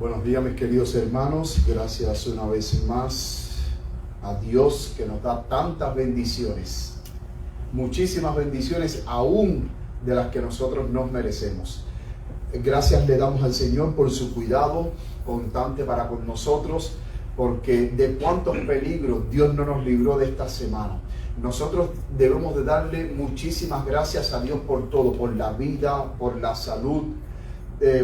Buenos días, mis queridos hermanos. Gracias una vez más a Dios que nos da tantas bendiciones. Muchísimas bendiciones aún de las que nosotros nos merecemos. Gracias le damos al Señor por su cuidado constante para con nosotros, porque de cuántos peligros Dios no nos libró de esta semana. Nosotros debemos de darle muchísimas gracias a Dios por todo, por la vida, por la salud.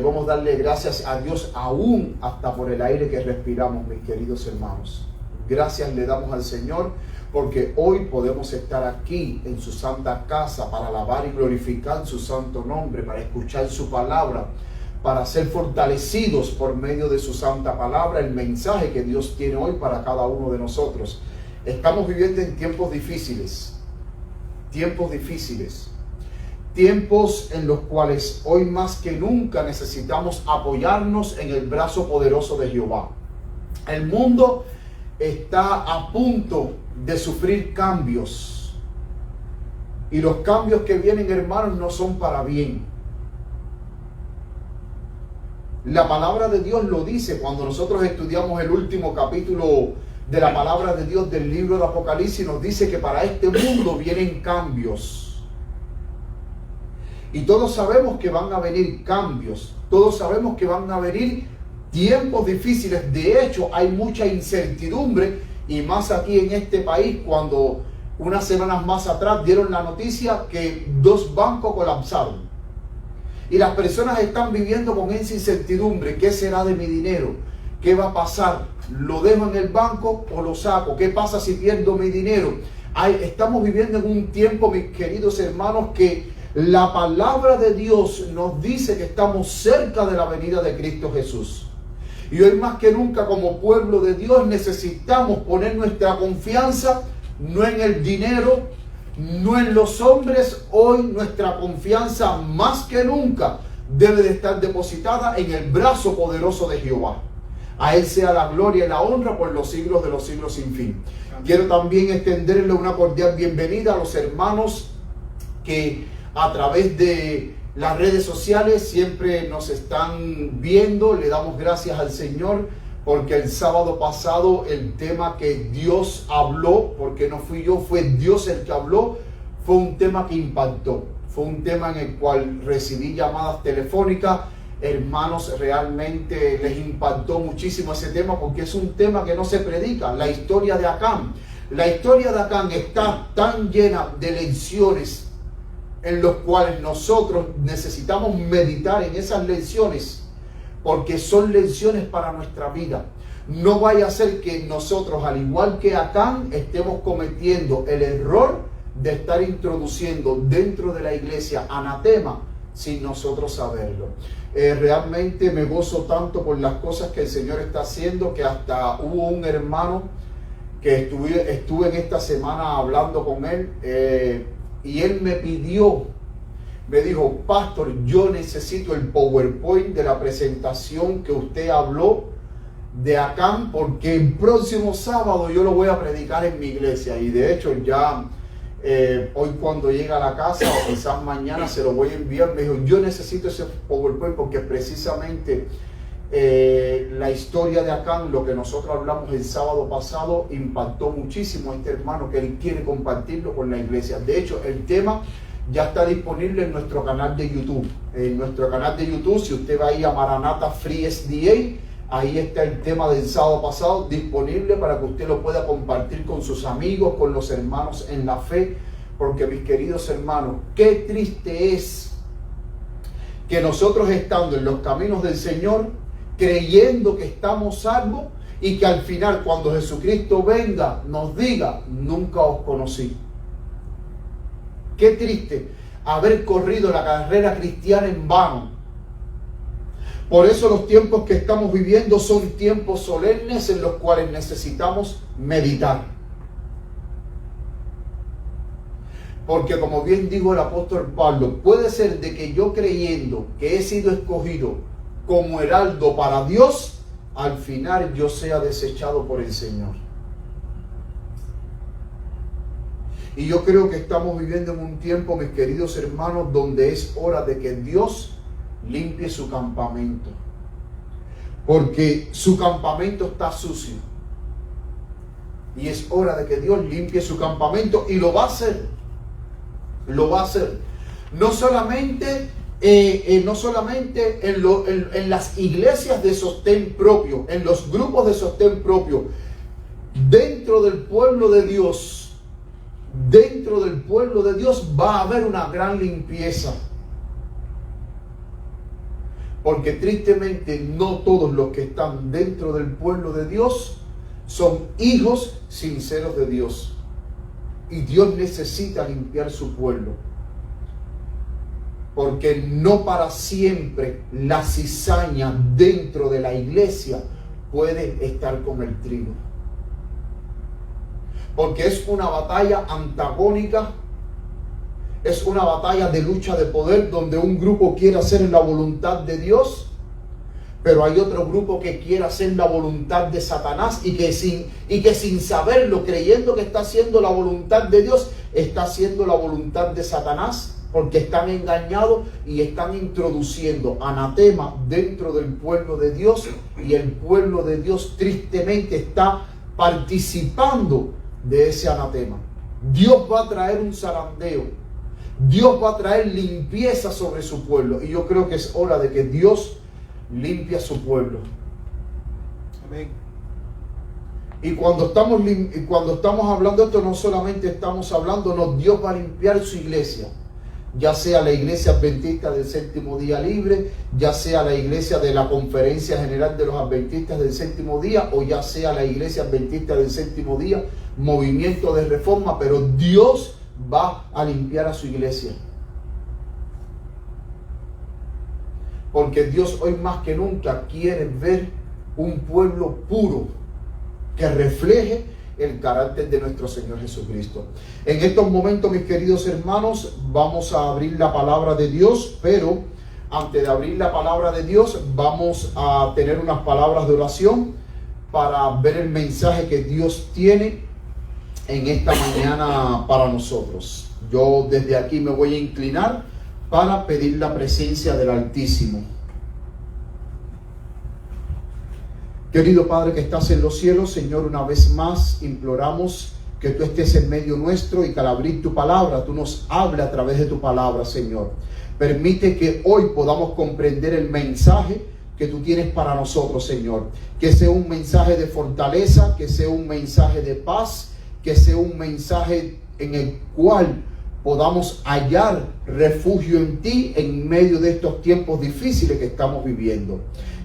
Vamos a darle gracias a Dios aún hasta por el aire que respiramos, mis queridos hermanos. Gracias le damos al Señor porque hoy podemos estar aquí en su santa casa para alabar y glorificar su santo nombre, para escuchar su palabra, para ser fortalecidos por medio de su santa palabra, el mensaje que Dios tiene hoy para cada uno de nosotros. Estamos viviendo en tiempos difíciles, tiempos en los cuales hoy más que nunca necesitamos apoyarnos en el brazo poderoso de Jehová. El mundo está a punto de sufrir cambios, y los cambios que vienen, hermanos, no son para bien. La palabra de Dios lo dice cuando nosotros estudiamos el último capítulo de la palabra de Dios del libro de Apocalipsis. Nos dice que para este mundo vienen cambios. Y todos sabemos que van a venir cambios, todos sabemos que van a venir tiempos difíciles. De hecho, hay mucha incertidumbre, y más aquí en este país, cuando unas semanas más atrás dieron la noticia que 2 bancos colapsaron. Y las personas están viviendo con esa incertidumbre. ¿Qué será de mi dinero? ¿Qué va a pasar? ¿Lo dejo en el banco o lo saco? ¿Qué pasa si pierdo mi dinero? Estamos viviendo en un tiempo, mis queridos hermanos, que la palabra de Dios nos dice que estamos cerca de la venida de Cristo Jesús. Y hoy más que nunca, como pueblo de Dios, necesitamos poner nuestra confianza no en el dinero, no en los hombres. Hoy nuestra confianza más que nunca debe de estar depositada en el brazo poderoso de Jehová. A Él sea la gloria y la honra por los siglos de los siglos sin fin. Quiero también extenderle una cordial bienvenida a los hermanos que a través de las redes sociales siempre nos están viendo. Le damos gracias al Señor porque el sábado pasado el tema que Dios habló, porque no fui yo, fue Dios el que habló, fue un tema que impactó. Fue un tema en el cual recibí llamadas telefónicas. Hermanos, realmente les impactó muchísimo ese tema, porque es un tema que no se predica. La historia de Acán. La historia de Acán está tan llena de lecciones en los cuales nosotros necesitamos meditar en esas lecciones, porque son lecciones para nuestra vida. No vaya a ser que nosotros, al igual que Acán, estemos cometiendo el error de estar introduciendo dentro de la iglesia anatema sin nosotros saberlo. Realmente me gozo tanto por las cosas que el Señor está haciendo, que hasta hubo un hermano que estuve en esta semana hablando con él, y él me dijo: pastor, yo necesito el PowerPoint de la presentación que usted habló de Acán, porque el próximo sábado yo lo voy a predicar en mi iglesia. Y de hecho ya hoy, cuando llegue a la casa, o quizás mañana, se lo voy a enviar. Me dijo: yo necesito ese PowerPoint porque precisamente la historia de Acán, lo que nosotros hablamos el sábado pasado, impactó muchísimo a este hermano, que él quiere compartirlo con la iglesia. De hecho, el tema ya está disponible en nuestro canal de YouTube. En nuestro canal de YouTube, si usted va ahí a Maranatha Free SDA, ahí está el tema del sábado pasado disponible para que usted lo pueda compartir con sus amigos, con los hermanos en la fe. Porque, mis queridos hermanos, qué triste es que nosotros, estando en los caminos del Señor, creyendo que estamos salvos, y que al final, cuando Jesucristo venga, nos diga: nunca os conocí. Qué triste haber corrido la carrera cristiana en vano. Por eso los tiempos que estamos viviendo son tiempos solemnes en los cuales necesitamos meditar. Porque, como bien dijo el apóstol Pablo, puede ser de que yo, creyendo que he sido escogido como heraldo para Dios, al final yo sea desechado por el Señor. Y yo creo que estamos viviendo en un tiempo, mis queridos hermanos, donde es hora de que Dios limpie su campamento. porque su campamento está sucio. Y es hora de que Dios limpie su campamento, y lo va a hacer. Lo va a hacer. No solamente en las iglesias de sostén propio, en los grupos de sostén propio, dentro del pueblo de Dios, va a haber una gran limpieza. Porque tristemente no todos los que están dentro del pueblo de Dios son hijos sinceros de Dios. Y Dios necesita limpiar su pueblo. Porque no para siempre la cizaña dentro de la iglesia puede estar con el trigo. Porque es una batalla antagónica. Es una batalla de lucha de poder, donde un grupo quiere hacer la voluntad de Dios, pero hay otro grupo que quiere hacer la voluntad de Satanás, y que sin saberlo, creyendo que está haciendo la voluntad de Dios, está haciendo la voluntad de Satanás, porque están engañados y están introduciendo anatema dentro del pueblo de Dios, y el pueblo de Dios tristemente está participando de ese anatema. Dios va a traer un zarandeo. Dios va a traer limpieza sobre su pueblo. Y yo creo que es hora de que Dios limpie a su pueblo. Amén. Y cuando estamos hablando de esto, no solamente estamos hablando, no, Dios va a limpiar su iglesia. Ya sea la iglesia adventista del séptimo día libre, ya sea la iglesia de la Conferencia General de los Adventistas del séptimo día, o ya sea la iglesia adventista del séptimo día, movimiento de reforma, pero Dios va a limpiar a su iglesia. Porque Dios hoy más que nunca quiere ver un pueblo puro que refleje el carácter de nuestro Señor Jesucristo. En estos momentos, mis queridos hermanos, vamos a abrir la palabra de Dios, pero antes de abrir la palabra de Dios, vamos a tener unas palabras de oración para ver el mensaje que Dios tiene en esta mañana para nosotros. Yo desde aquí me voy a inclinar para pedir la presencia del Altísimo. Querido Padre que estás en los cielos, Señor, una vez más imploramos que tú estés en medio nuestro, y que al abrir tu palabra, tú nos hables a través de tu palabra, Señor. Permite que hoy podamos comprender el mensaje que tú tienes para nosotros, Señor. Que sea un mensaje de fortaleza, que sea un mensaje de paz, que sea un mensaje en el cual podamos hallar refugio en ti en medio de estos tiempos difíciles que estamos viviendo.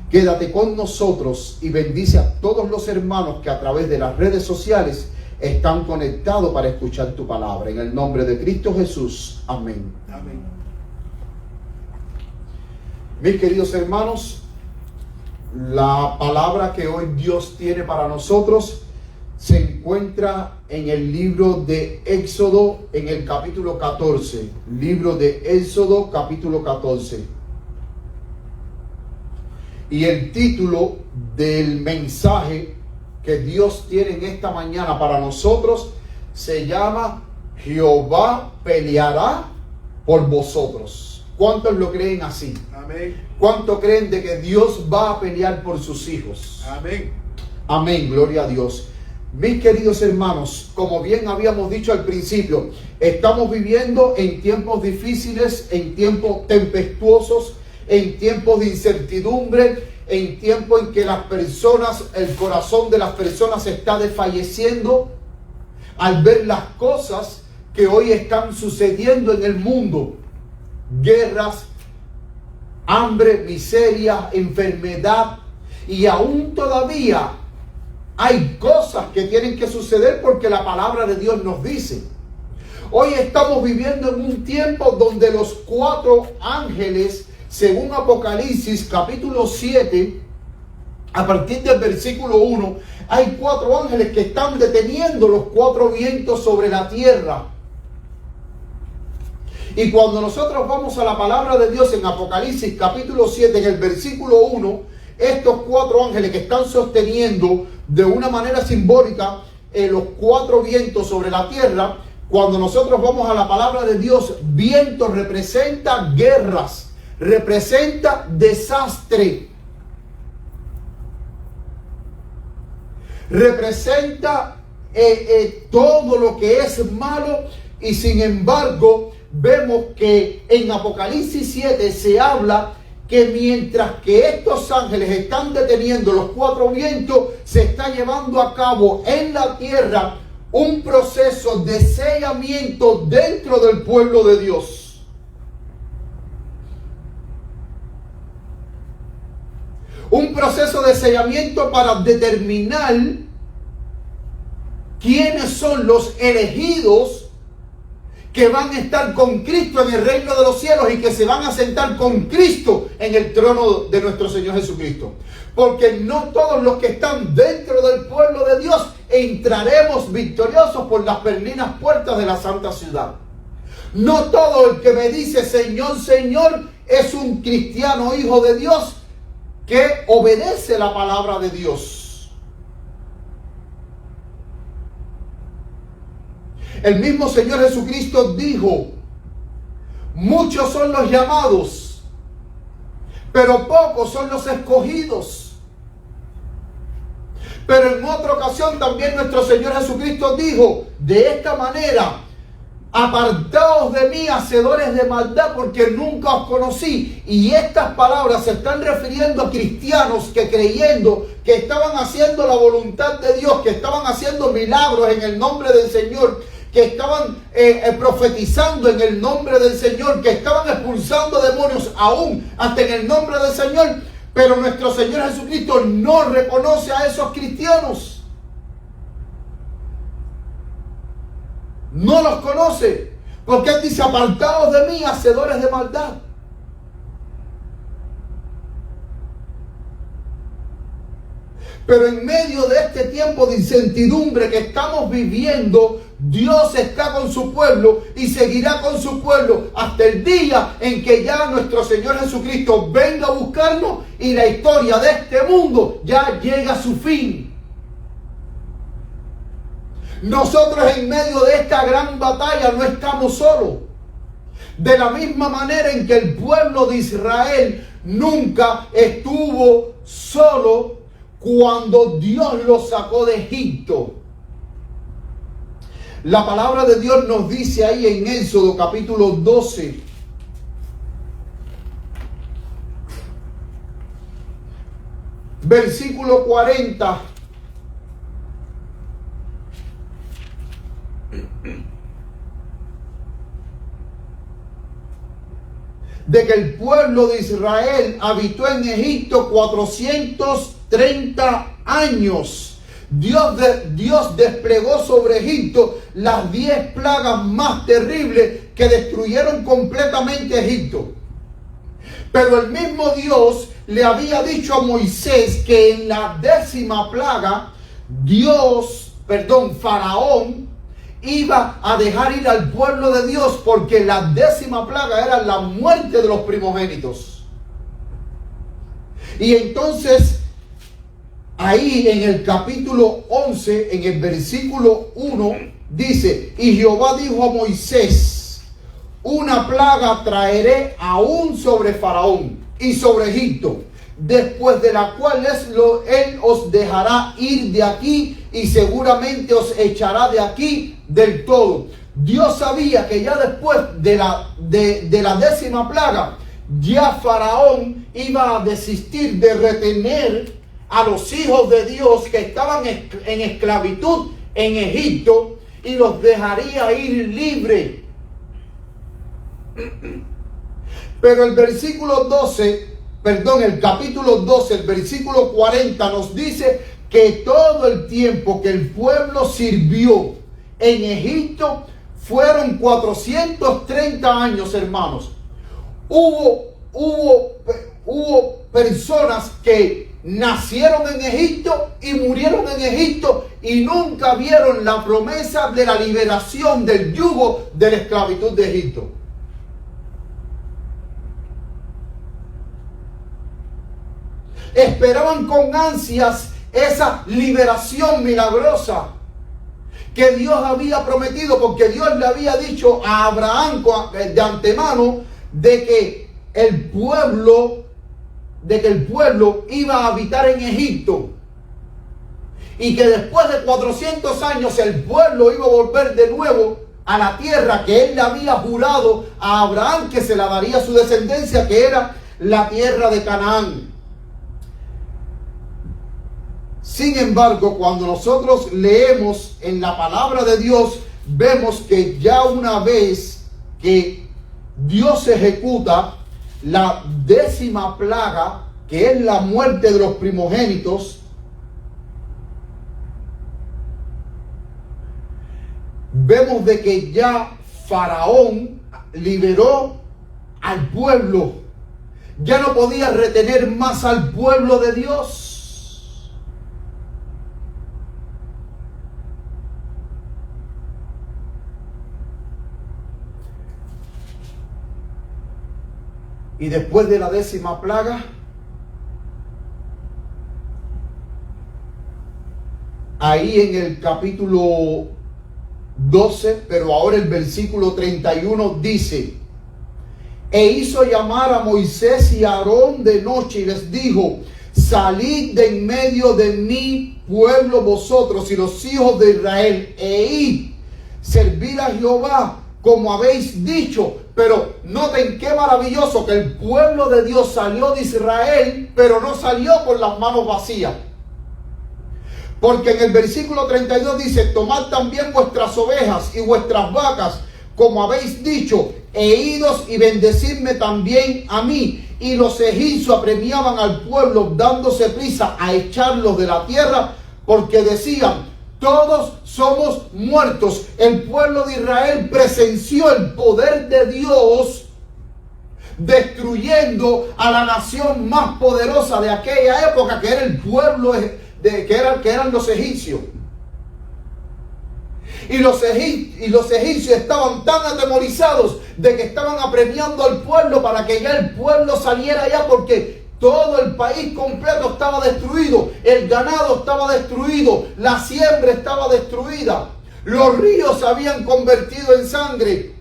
Quédate con nosotros y bendice a todos los hermanos que a través de las redes sociales están conectados para escuchar tu palabra. En el nombre de Cristo Jesús. Amén. Amén. Mis queridos hermanos, la palabra que hoy Dios tiene para nosotros se encuentra en el libro de Éxodo, en el capítulo 14. Libro de Éxodo, capítulo 14. Y el título del mensaje que Dios tiene en esta mañana para nosotros se llama Jehová peleará por vosotros. ¿Cuántos lo creen así? Amén. ¿Cuántos creen de que Dios va a pelear por sus hijos? Amén. Amén, gloria a Dios. Mis queridos hermanos, como bien habíamos dicho al principio, estamos viviendo en tiempos difíciles, en tiempos tempestuosos, en tiempos de incertidumbre, en tiempos en que las personas, el corazón de las personas está desfalleciendo al ver las cosas que hoy están sucediendo en el mundo. Guerras, hambre, miseria, enfermedad, y aún todavía hay cosas que tienen que suceder porque la palabra de Dios nos dice. Hoy estamos viviendo en un tiempo donde los 4 ángeles, según Apocalipsis capítulo 7, a partir del versículo 1, hay 4 ángeles que están deteniendo los 4 vientos sobre la tierra. Y cuando nosotros vamos a la palabra de Dios en Apocalipsis capítulo 7, en el versículo 1, estos 4 ángeles que están sosteniendo de una manera simbólica los 4 vientos sobre la tierra, cuando nosotros vamos a la palabra de Dios, viento representa guerras, representa desastre. representa todo lo que es malo, y sin embargo vemos que en Apocalipsis 7 se habla que mientras que estos ángeles están deteniendo los cuatro vientos, se está llevando a cabo en la tierra un proceso de sellamiento dentro del pueblo de Dios. Un proceso de sellamiento para determinar quiénes son los elegidos que van a estar con Cristo en el reino de los cielos y que se van a sentar con Cristo en el trono de nuestro Señor Jesucristo. Porque no todos los que están dentro del pueblo de Dios entraremos victoriosos por las perlinas puertas de la santa ciudad. No todo el que me dice Señor, Señor es un cristiano hijo de Dios que obedece la palabra de Dios. El mismo Señor Jesucristo dijo: muchos son los llamados, pero pocos son los escogidos. Pero en otra ocasión también nuestro Señor Jesucristo dijo de esta manera: apartaos de mí, hacedores de maldad, porque nunca os conocí. Y estas palabras se están refiriendo a cristianos que, creyendo que estaban haciendo la voluntad de Dios, que estaban haciendo milagros en el nombre del Señor, que estaban profetizando en el nombre del Señor, que estaban expulsando demonios aún hasta en el nombre del Señor. Pero nuestro Señor Jesucristo no reconoce a esos cristianos. No los conoce, porque Él dice: apartaos de mí, hacedores de maldad. Pero en medio de este tiempo de incertidumbre que estamos viviendo, Dios está con su pueblo y seguirá con su pueblo hasta el día en que ya nuestro Señor Jesucristo venga a buscarnos y la historia de este mundo ya llega a su fin. Nosotros en medio de esta gran batalla no estamos solos. De la misma manera en que el pueblo de Israel nunca estuvo solo cuando Dios los sacó de Egipto. La palabra de Dios nos dice ahí en Éxodo capítulo 12, versículo 40. De que el pueblo de Israel habitó en Egipto 430 años. Dios desplegó sobre Egipto las 10 plagas más terribles que destruyeron completamente Egipto. Pero el mismo Dios le había dicho a Moisés que en la 10ª plaga, Faraón iba a dejar ir al pueblo de Dios, porque la 10ª plaga era la muerte de los primogénitos. Y entonces, ahí en el capítulo 11, en el versículo 1, dice: y Jehová dijo a Moisés: una plaga traeré aún sobre Faraón y sobre Egipto, después de la cual él os dejará ir de aquí y seguramente os echará de aquí del todo. Dios sabía que ya después de la 10ª plaga, ya Faraón iba a desistir de retener a los hijos de Dios que estaban en esclavitud en Egipto y los dejaría ir libre. Pero el capítulo 12, el versículo 40 nos dice que todo el tiempo que el pueblo sirvió en Egipto fueron 430 años, hermanos. Hubo personas que nacieron en Egipto y murieron en Egipto y nunca vieron la promesa de la liberación del yugo de la esclavitud de Egipto. Esperaban con ansias esa liberación milagrosa que Dios había prometido, porque Dios le había dicho a Abraham de antemano de que el pueblo iba a habitar en Egipto. y que después de 400 años el pueblo iba a volver de nuevo a la tierra que él le había jurado a Abraham que se la daría a su descendencia, que era la tierra de Canaán. Sin embargo, cuando nosotros leemos en la palabra de Dios, vemos que ya una vez que Dios ejecuta la 10ª plaga, que es la muerte de los primogénitos, vemos de que ya Faraón liberó al pueblo. Ya no podía retener más al pueblo de Dios. Y después de la 10ª plaga, ahí en el capítulo 12, pero ahora el versículo 31 dice: e hizo llamar a Moisés y a Aarón de noche y les dijo: salid de en medio de mi pueblo vosotros y los hijos de Israel, e id, servid a Jehová como habéis dicho. Pero noten qué maravilloso, que el pueblo de Dios salió de Israel, pero no salió con las manos vacías. Porque en el versículo 32 dice: tomad también vuestras ovejas y vuestras vacas, como habéis dicho, e idos y bendecidme también a mí. Y los egipcios apremiaban al pueblo, dándose prisa a echarlos de la tierra, porque decían: todos somos muertos. El pueblo de Israel presenció el poder de Dios destruyendo a la nación más poderosa de aquella época, que era el pueblo que eran los egipcios. Y los egipcios estaban tan atemorizados de que estaban apremiando al pueblo para que ya el pueblo saliera ya, porque todo el país completo estaba destruido, el ganado estaba destruido, la siembra estaba destruida, los ríos se habían convertido en sangre.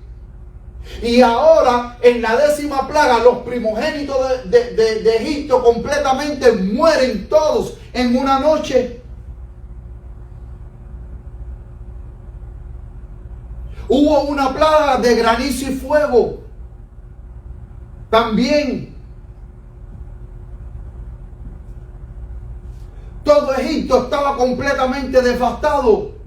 Y ahora en la 10ª plaga los primogénitos de Egipto completamente mueren todos en una noche. Hubo una plaga de granizo y fuego también. Todo Egipto estaba completamente devastado.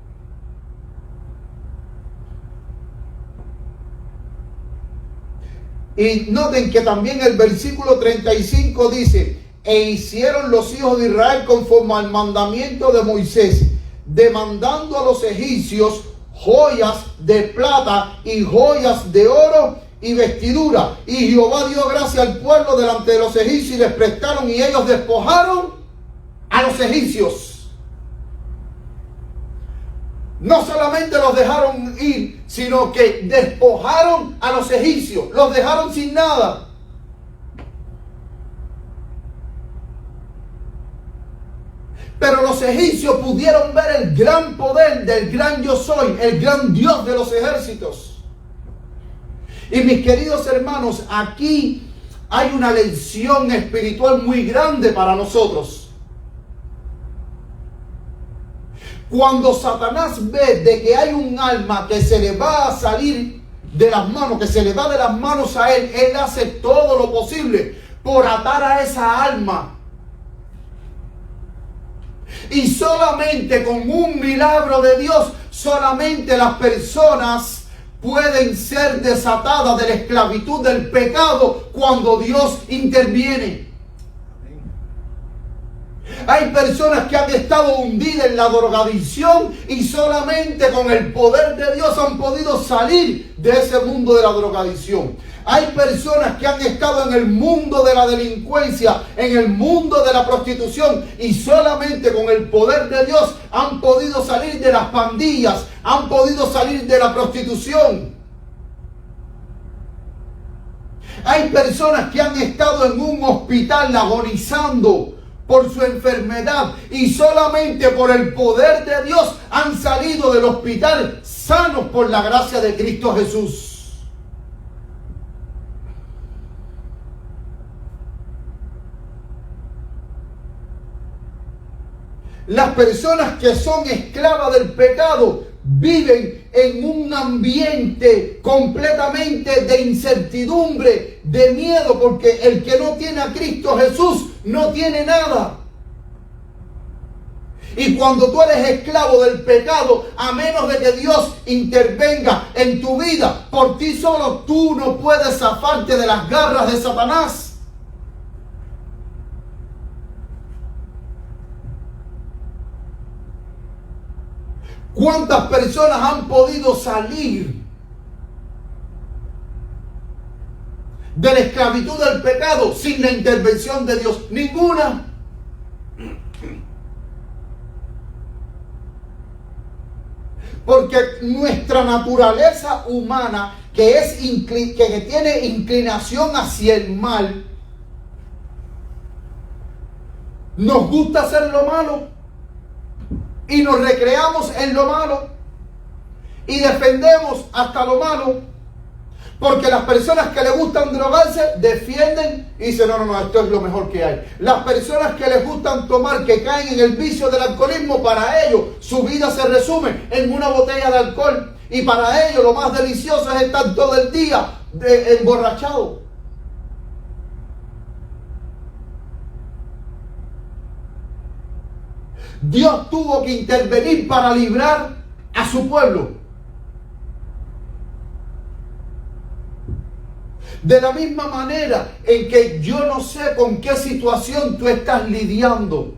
Y noten que también el versículo 35 dice: e hicieron los hijos de Israel conforme al mandamiento de Moisés, demandando a los egipcios joyas de plata y joyas de oro y vestidura. Y Jehová dio gracia al pueblo delante de los egipcios, y les prestaron, y ellos despojaron a los egipcios. No solamente los dejaron ir, sino que despojaron a los egipcios, los dejaron sin nada. Pero los egipcios pudieron ver el gran poder del gran yo soy, el gran Dios de los ejércitos. Y mis queridos hermanos, aquí hay una lección espiritual muy grande para nosotros. Cuando Satanás ve de que hay un alma que se le va a salir de las manos, que se le va de las manos a él, él hace todo lo posible por atar a esa alma. Y solamente con un milagro de Dios, solamente las personas pueden ser desatadas de la esclavitud del pecado cuando Dios interviene. Hay personas que han estado hundidas en la drogadicción y solamente con el poder de Dios han podido salir de ese mundo de la drogadicción. Hay personas que han estado en el mundo de la delincuencia, en el mundo de la prostitución, y solamente con el poder de Dios han podido salir de las pandillas, han podido salir de la prostitución. Hay personas que han estado en un hospital agonizando por su enfermedad y solamente por el poder de Dios han salido del hospital sanos por la gracia de Cristo Jesús. Las personas que son esclavas del pecado viven en un ambiente completamente de incertidumbre, de miedo, porque el que no tiene a Cristo Jesús no tiene nada. Y cuando tú eres esclavo del pecado, a menos de que Dios intervenga en tu vida, por ti solo tú no puedes zafarte de las garras de Satanás. ¿Cuántas personas han podido salir de la esclavitud del pecado sin la intervención de Dios? Ninguna. Porque nuestra naturaleza humana, que tiene inclinación hacia el mal, nos gusta hacer lo malo. Y nos recreamos en lo malo y defendemos hasta lo malo, porque las personas que les gustan drogarse defienden y dicen no, esto es lo mejor que hay. Las personas que les gustan tomar, que caen en el vicio del alcoholismo, para ellos su vida se resume en una botella de alcohol, y para ellos lo más delicioso es estar todo el día emborrachado. Dios tuvo que intervenir para librar a su pueblo. De la misma manera en que yo no sé con qué situación tú estás lidiando.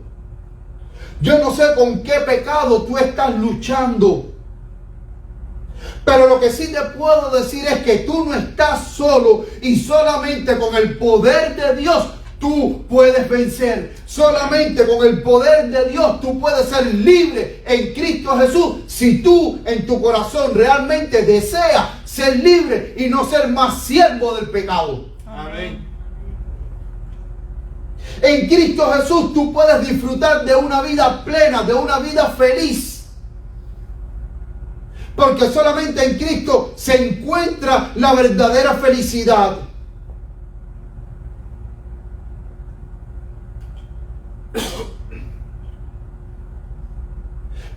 Yo no sé con qué pecado tú estás luchando. Pero lo que sí te puedo decir es que tú no estás solo, y solamente con el poder de Dios tú puedes vencer. Solamente con el poder de Dios tú puedes ser libre en Cristo Jesús. Si tú en tu corazón realmente deseas ser libre y no ser más siervo del pecado. Amén. En Cristo Jesús tú puedes disfrutar de una vida plena, de una vida feliz. Porque solamente en Cristo se encuentra la verdadera felicidad.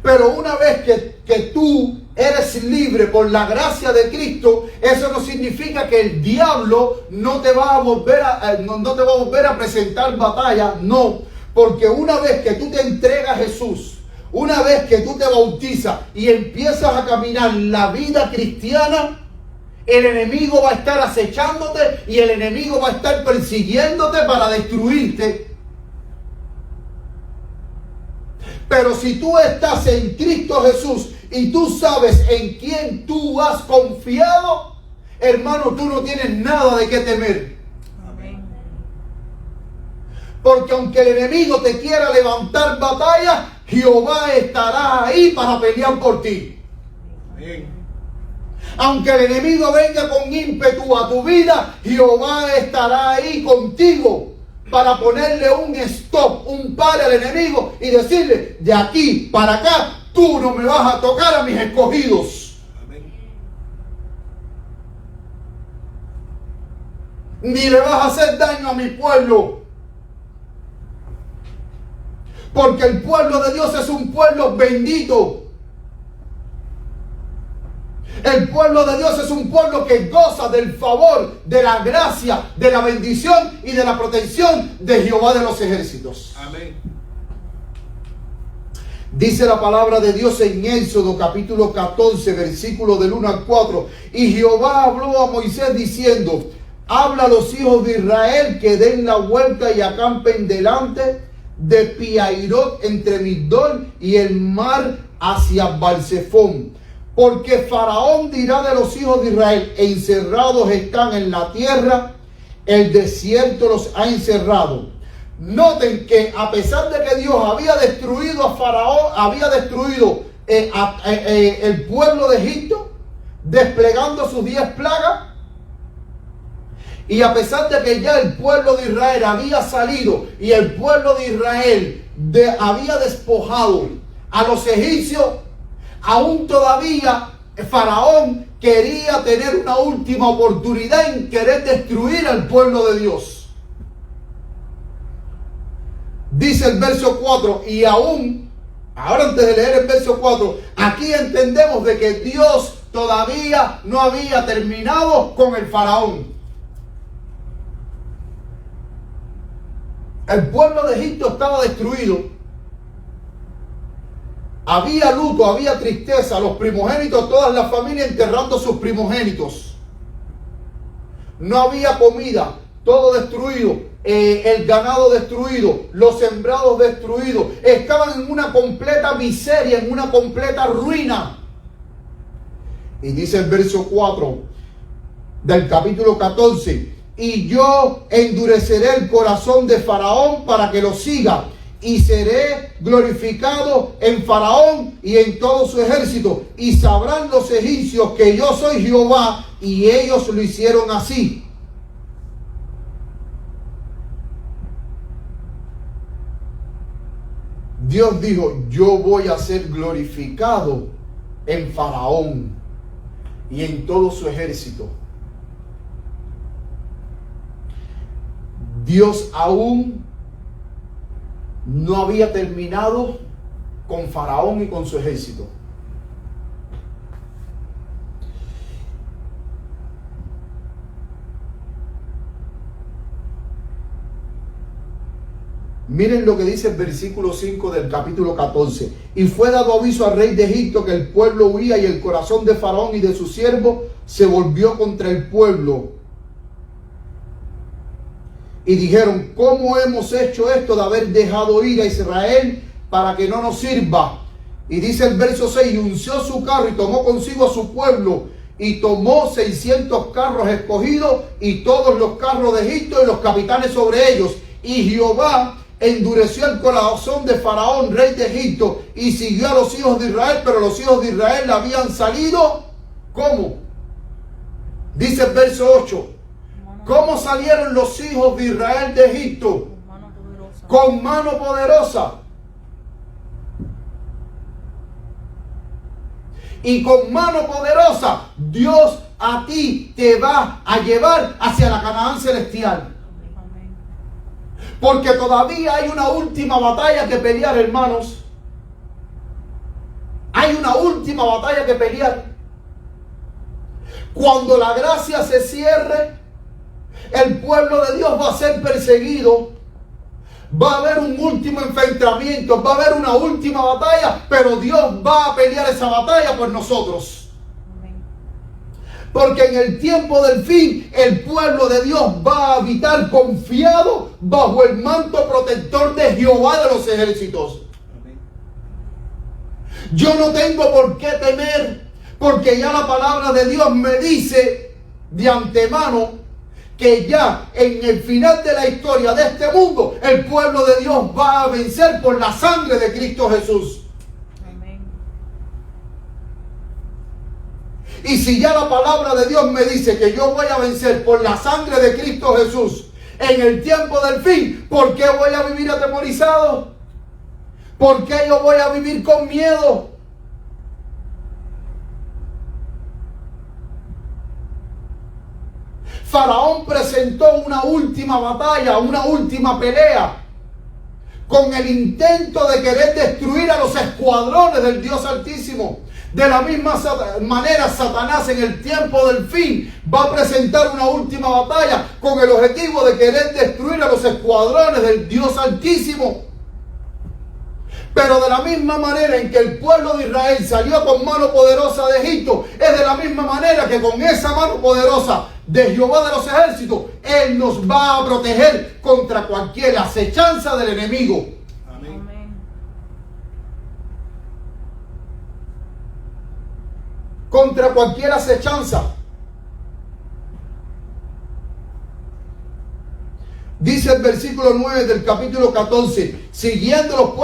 Pero una vez que tú eres libre por la gracia de Cristo, eso no significa que el diablo no te va a volver a presentar batalla. No, porque una vez que tú te entregas a Jesús, una vez que tú te bautizas y empiezas a caminar la vida cristiana, el enemigo va a estar acechándote y el enemigo va a estar persiguiéndote para destruirte. Pero si tú estás en Cristo Jesús y tú sabes en quién tú has confiado, hermano, tú no tienes nada de qué temer. Amén. Porque aunque el enemigo te quiera levantar batalla, Jehová estará ahí para pelear por ti. Amén. Aunque el enemigo venga con ímpetu a tu vida, Jehová estará ahí contigo para ponerle un stop, un par al enemigo y decirle, de aquí para acá, tú no me vas a tocar a mis escogidos. Amén. Ni le vas a hacer daño a mi pueblo. Porque el pueblo de Dios es un pueblo bendito. El pueblo de Dios es un pueblo que goza del favor, de la gracia, de la bendición y de la protección de Jehová de los ejércitos. Amén. Dice la palabra de Dios en Éxodo capítulo 14, versículo del 1 al 4. Y Jehová habló a Moisés diciendo, habla a los hijos de Israel que den la vuelta y acampen delante de Pi-hahirot entre Migdol y el mar hacia Baal-zephón. Porque Faraón dirá de los hijos de Israel, encerrados están en la tierra, el desierto los ha encerrado. Noten que a pesar de que Dios había destruido a Faraón, había destruido el pueblo de Egipto, desplegando sus 10 plagas, y a pesar de que ya el pueblo de Israel había salido y el pueblo de Israel había despojado a los egipcios, aún todavía Faraón quería tener una última oportunidad en querer destruir al pueblo de Dios. Dice el verso 4, y aún Ahora, antes de leer el verso 4, aquí entendemos de que Dios todavía no había terminado con el faraón. El pueblo de Egipto estaba destruido. Había luto, había tristeza, los primogénitos, todas las familias enterrando sus primogénitos. No había comida, todo destruido. El ganado destruido, los sembrados destruidos, estaban en una completa miseria, en una completa ruina. Y dice el verso 4 del capítulo 14: y yo endureceré el corazón de Faraón para que lo siga, y seré glorificado en Faraón y en todo su ejército, y sabrán los egipcios que yo soy Jehová. Y ellos lo hicieron así. Dios dijo: yo voy a ser glorificado en Faraón y en todo su ejército. Dios aún no había terminado con Faraón y con su ejército. Miren lo que dice el versículo 5 del capítulo 14. Y fue dado aviso al rey de Egipto que el pueblo huía, y el corazón de Faraón y de sus siervos se volvió contra el pueblo. Y dijeron: ¿cómo hemos hecho esto de haber dejado ir a Israel para que no nos sirva? Y dice el verso 6: y unció su carro y tomó consigo a su pueblo, y tomó 600 carros escogidos y todos los carros de Egipto y los capitanes sobre ellos. Y Jehová endureció el corazón de Faraón, rey de Egipto, y siguió a los hijos de Israel, pero los hijos de Israel habían salido, ¿cómo? Dice el verso 8: ¿cómo salieron los hijos de Israel de Egipto? Con mano poderosa. Y con mano poderosa Dios a ti te va a llevar hacia la Canaán celestial. Porque todavía hay una última batalla que pelear, hermanos. Hay una última batalla que pelear. Cuando la gracia se cierre, el pueblo de Dios va a ser perseguido. Va a haber un último enfrentamiento, va a haber una última batalla, pero Dios va a pelear esa batalla por nosotros. Porque en el tiempo del fin, el pueblo de Dios va a habitar confiado bajo el manto protector de Jehová de los ejércitos. Yo no tengo por qué temer, porque ya la palabra de Dios me dice de antemano que ya en el final de la historia de este mundo, el pueblo de Dios va a vencer por la sangre de Cristo Jesús. Y si ya la palabra de Dios me dice que yo voy a vencer por la sangre de Cristo Jesús en el tiempo del fin, ¿por qué voy a vivir atemorizado? ¿Por qué yo voy a vivir con miedo? Faraón presentó una última batalla, una última pelea, con el intento de querer destruir a los escuadrones del Dios Altísimo. De la misma manera, Satanás en el tiempo del fin va a presentar una última batalla con el objetivo de querer destruir a los escuadrones del Dios Altísimo. Pero de la misma manera en que el pueblo de Israel salió con mano poderosa de Egipto, es de la misma manera que con esa mano poderosa de Jehová de los ejércitos, Él nos va a proteger contra cualquier acechanza del enemigo. Contra cualquier acechanza. Dice el versículo 9 del capítulo 14: siguiendo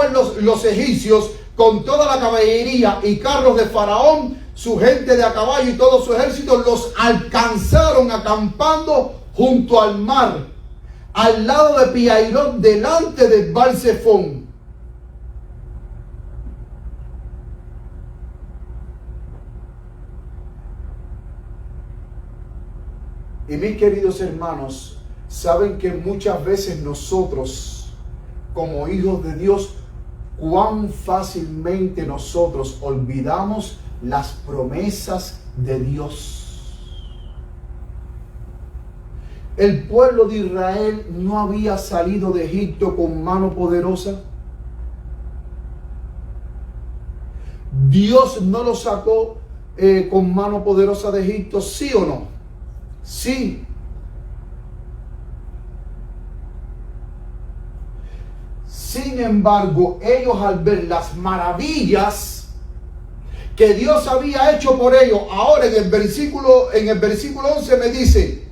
los egipcios con toda la caballería y carros de Faraón, su gente de a caballo y todo su ejército, los alcanzaron acampando junto al mar, al lado de Pi-Hahirot, delante de Baal-Zephón. Y mis queridos hermanos, saben que muchas veces nosotros, como hijos de Dios, cuán fácilmente nosotros olvidamos las promesas de Dios. El pueblo de Israel no había salido de Egipto con mano poderosa. Dios no lo sacó con mano poderosa de Egipto, ¿sí o no? Sí. Sin embargo, ellos al ver las maravillas que Dios había hecho por ellos, ahora en el versículo 11 me dice,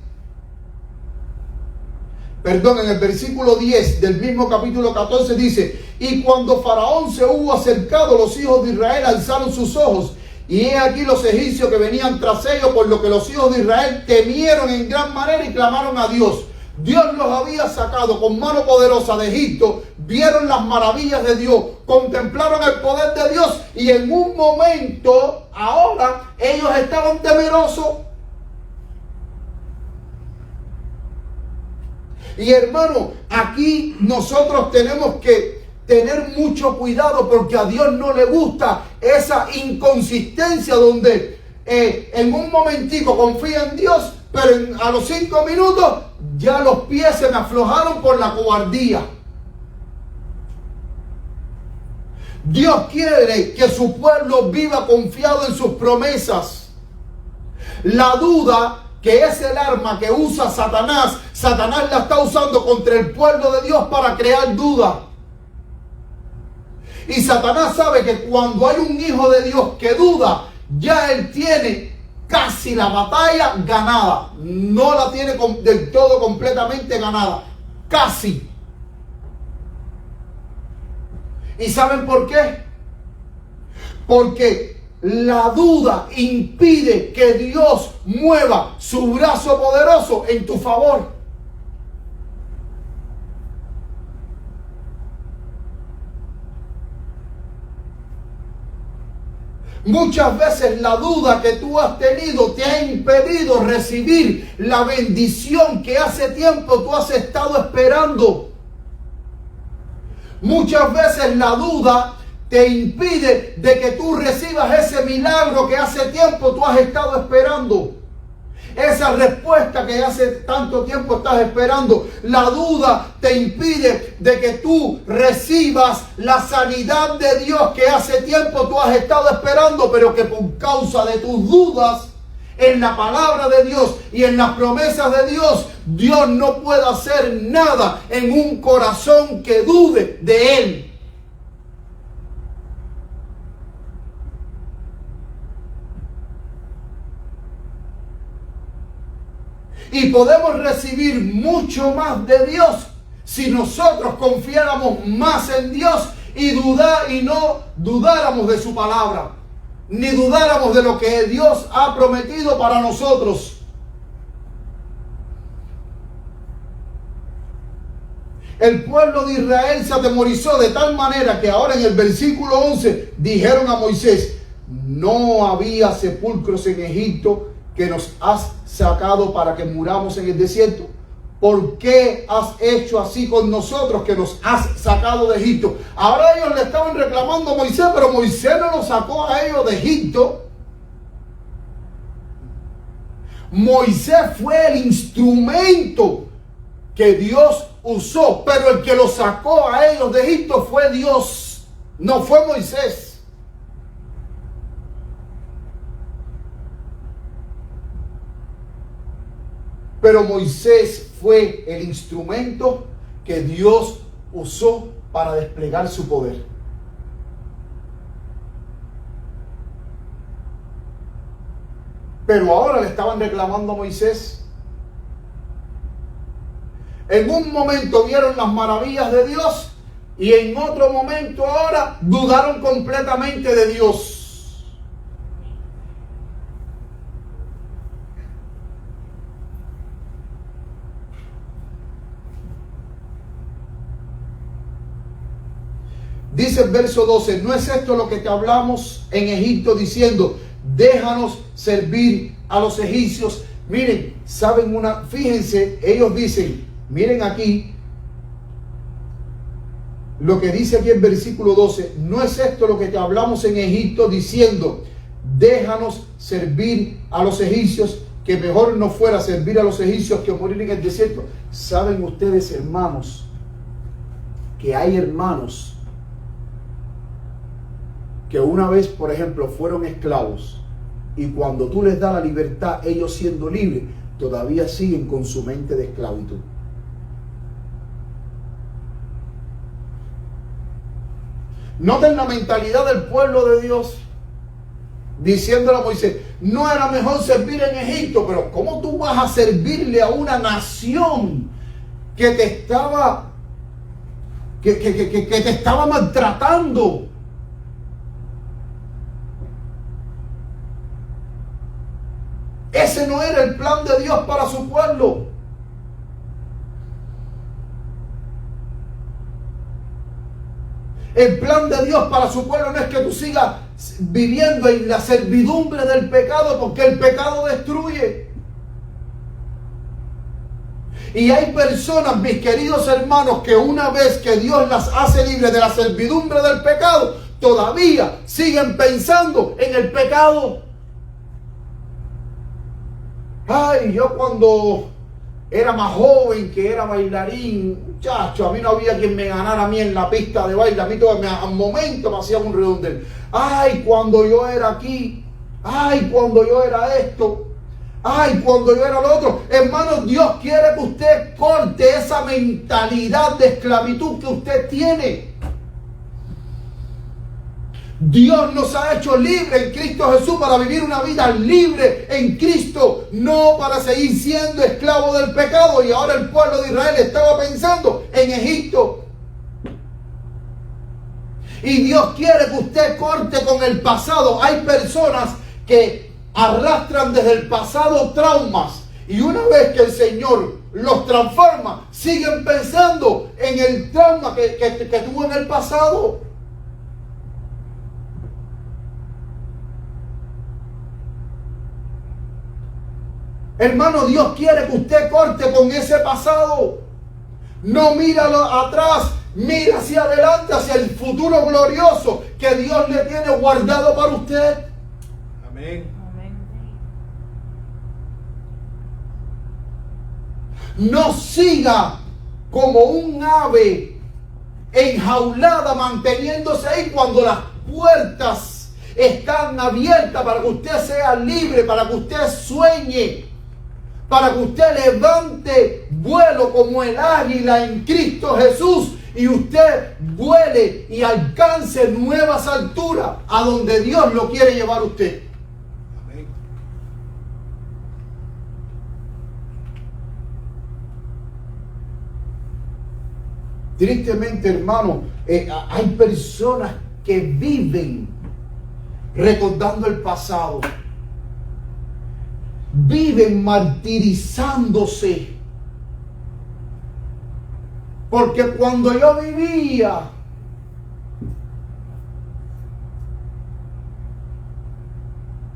en el versículo 10 del mismo capítulo 14 dice, y cuando Faraón se hubo acercado, los hijos de Israel alzaron sus ojos, y he aquí los egipcios que venían tras ellos, por lo que los hijos de Israel temieron en gran manera y clamaron a Dios. Dios los había sacado con mano poderosa de Egipto, vieron las maravillas de Dios, contemplaron el poder de Dios, y en un momento, ahora, ellos estaban temerosos. Y hermano, aquí nosotros tenemos que tener mucho cuidado, porque a Dios no le gusta esa inconsistencia donde en un momentico confía en Dios, pero a los 5 minutos ya los pies se me aflojaron por la cobardía. Dios quiere que su pueblo viva confiado en sus promesas. La duda, que es el arma que usa Satanás, Satanás la está usando contra el pueblo de Dios para crear duda. Y Satanás sabe que cuando hay un hijo de Dios que duda, ya él tiene casi la batalla ganada. No la tiene del todo completamente ganada. Casi. ¿Y saben por qué? Porque la duda impide que Dios mueva su brazo poderoso en tu favor. Muchas veces la duda que tú has tenido te ha impedido recibir la bendición que hace tiempo tú has estado esperando. Muchas veces la duda te impide de que tú recibas ese milagro que hace tiempo tú has estado esperando. Esa respuesta que hace tanto tiempo estás esperando. La duda te impide de que tú recibas la sanidad de Dios que hace tiempo tú has estado esperando, pero que por causa de tus dudas en la palabra de Dios y en las promesas de Dios, Dios no puede hacer nada en un corazón que dude de Él. Y podemos recibir mucho más de Dios si nosotros confiáramos más en Dios y no dudáramos de su palabra, ni dudáramos de lo que Dios ha prometido para nosotros. El pueblo de Israel se atemorizó de tal manera que ahora en el versículo 11 dijeron a Moisés: no había sepulcros en Egipto que nos has sacado para que muramos en el desierto. ¿Por qué has hecho así con nosotros que nos has sacado de Egipto? Ahora ellos le estaban reclamando a Moisés, pero Moisés no los sacó a ellos de Egipto. Moisés fue el instrumento que Dios usó, pero el que los sacó a ellos de Egipto fue Dios, no fue Moisés. Pero Moisés fue el instrumento que Dios usó para desplegar su poder. Pero ahora le estaban reclamando a Moisés. En un momento vieron las maravillas de Dios y en otro momento ahora dudaron completamente de Dios. Dice el verso 12, ¿no es esto lo que te hablamos en Egipto diciendo, déjanos servir a los egipcios? Miren, fíjense, ellos dicen, miren aquí, lo que dice aquí en versículo 12, ¿no es esto lo que te hablamos en Egipto diciendo, déjanos servir a los egipcios, que mejor no fuera servir a los egipcios que morir en el desierto? ¿Saben ustedes, hermanos, que hay hermanos que una vez, por ejemplo, fueron esclavos y cuando tú les das la libertad, ellos siendo libres, todavía siguen con su mente de esclavitud? Noten la mentalidad del pueblo de Dios, diciéndole a Moisés, no era mejor servir en Egipto, pero ¿cómo tú vas a servirle a una nación que te estaba que te estaba maltratando? Ese no era el plan de Dios para su pueblo. El plan de Dios para su pueblo no es que tú sigas viviendo en la servidumbre del pecado, porque el pecado destruye. Y hay personas, mis queridos hermanos, que una vez que Dios las hace libres de la servidumbre del pecado, todavía siguen pensando en el pecado. Ay, yo cuando era más joven, que era bailarín, muchacho, a mí no había quien me ganara a mí en la pista de baile. A mí todo, al momento me hacía un redondel. Ay, cuando yo era aquí. Ay, cuando yo era esto. Ay, cuando yo era lo otro. Hermanos, Dios quiere que usted corte esa mentalidad de esclavitud que usted tiene. Dios nos ha hecho libres en Cristo Jesús para vivir una vida libre en Cristo, no para seguir siendo esclavo del pecado. Y ahora el pueblo de Israel estaba pensando en Egipto. Y Dios quiere que usted corte con el pasado. Hay personas que arrastran desde el pasado traumas, y una vez que el Señor los transforma, siguen pensando en el trauma que tuvo en el pasado. Hermano, Dios quiere que usted corte con ese pasado. No mira atrás, mira hacia adelante, hacia el futuro glorioso que Dios le tiene guardado para usted. Amén. No siga como un ave enjaulada, manteniéndose ahí cuando las puertas están abiertas para que usted sea libre, para que usted sueñe, para que usted levante vuelo como el águila en Cristo Jesús y usted vuele y alcance nuevas alturas a donde Dios lo quiere llevar a usted. Amén. Tristemente, hermano, hay personas que viven recordando el pasado. Viven martirizándose. Porque cuando yo vivía,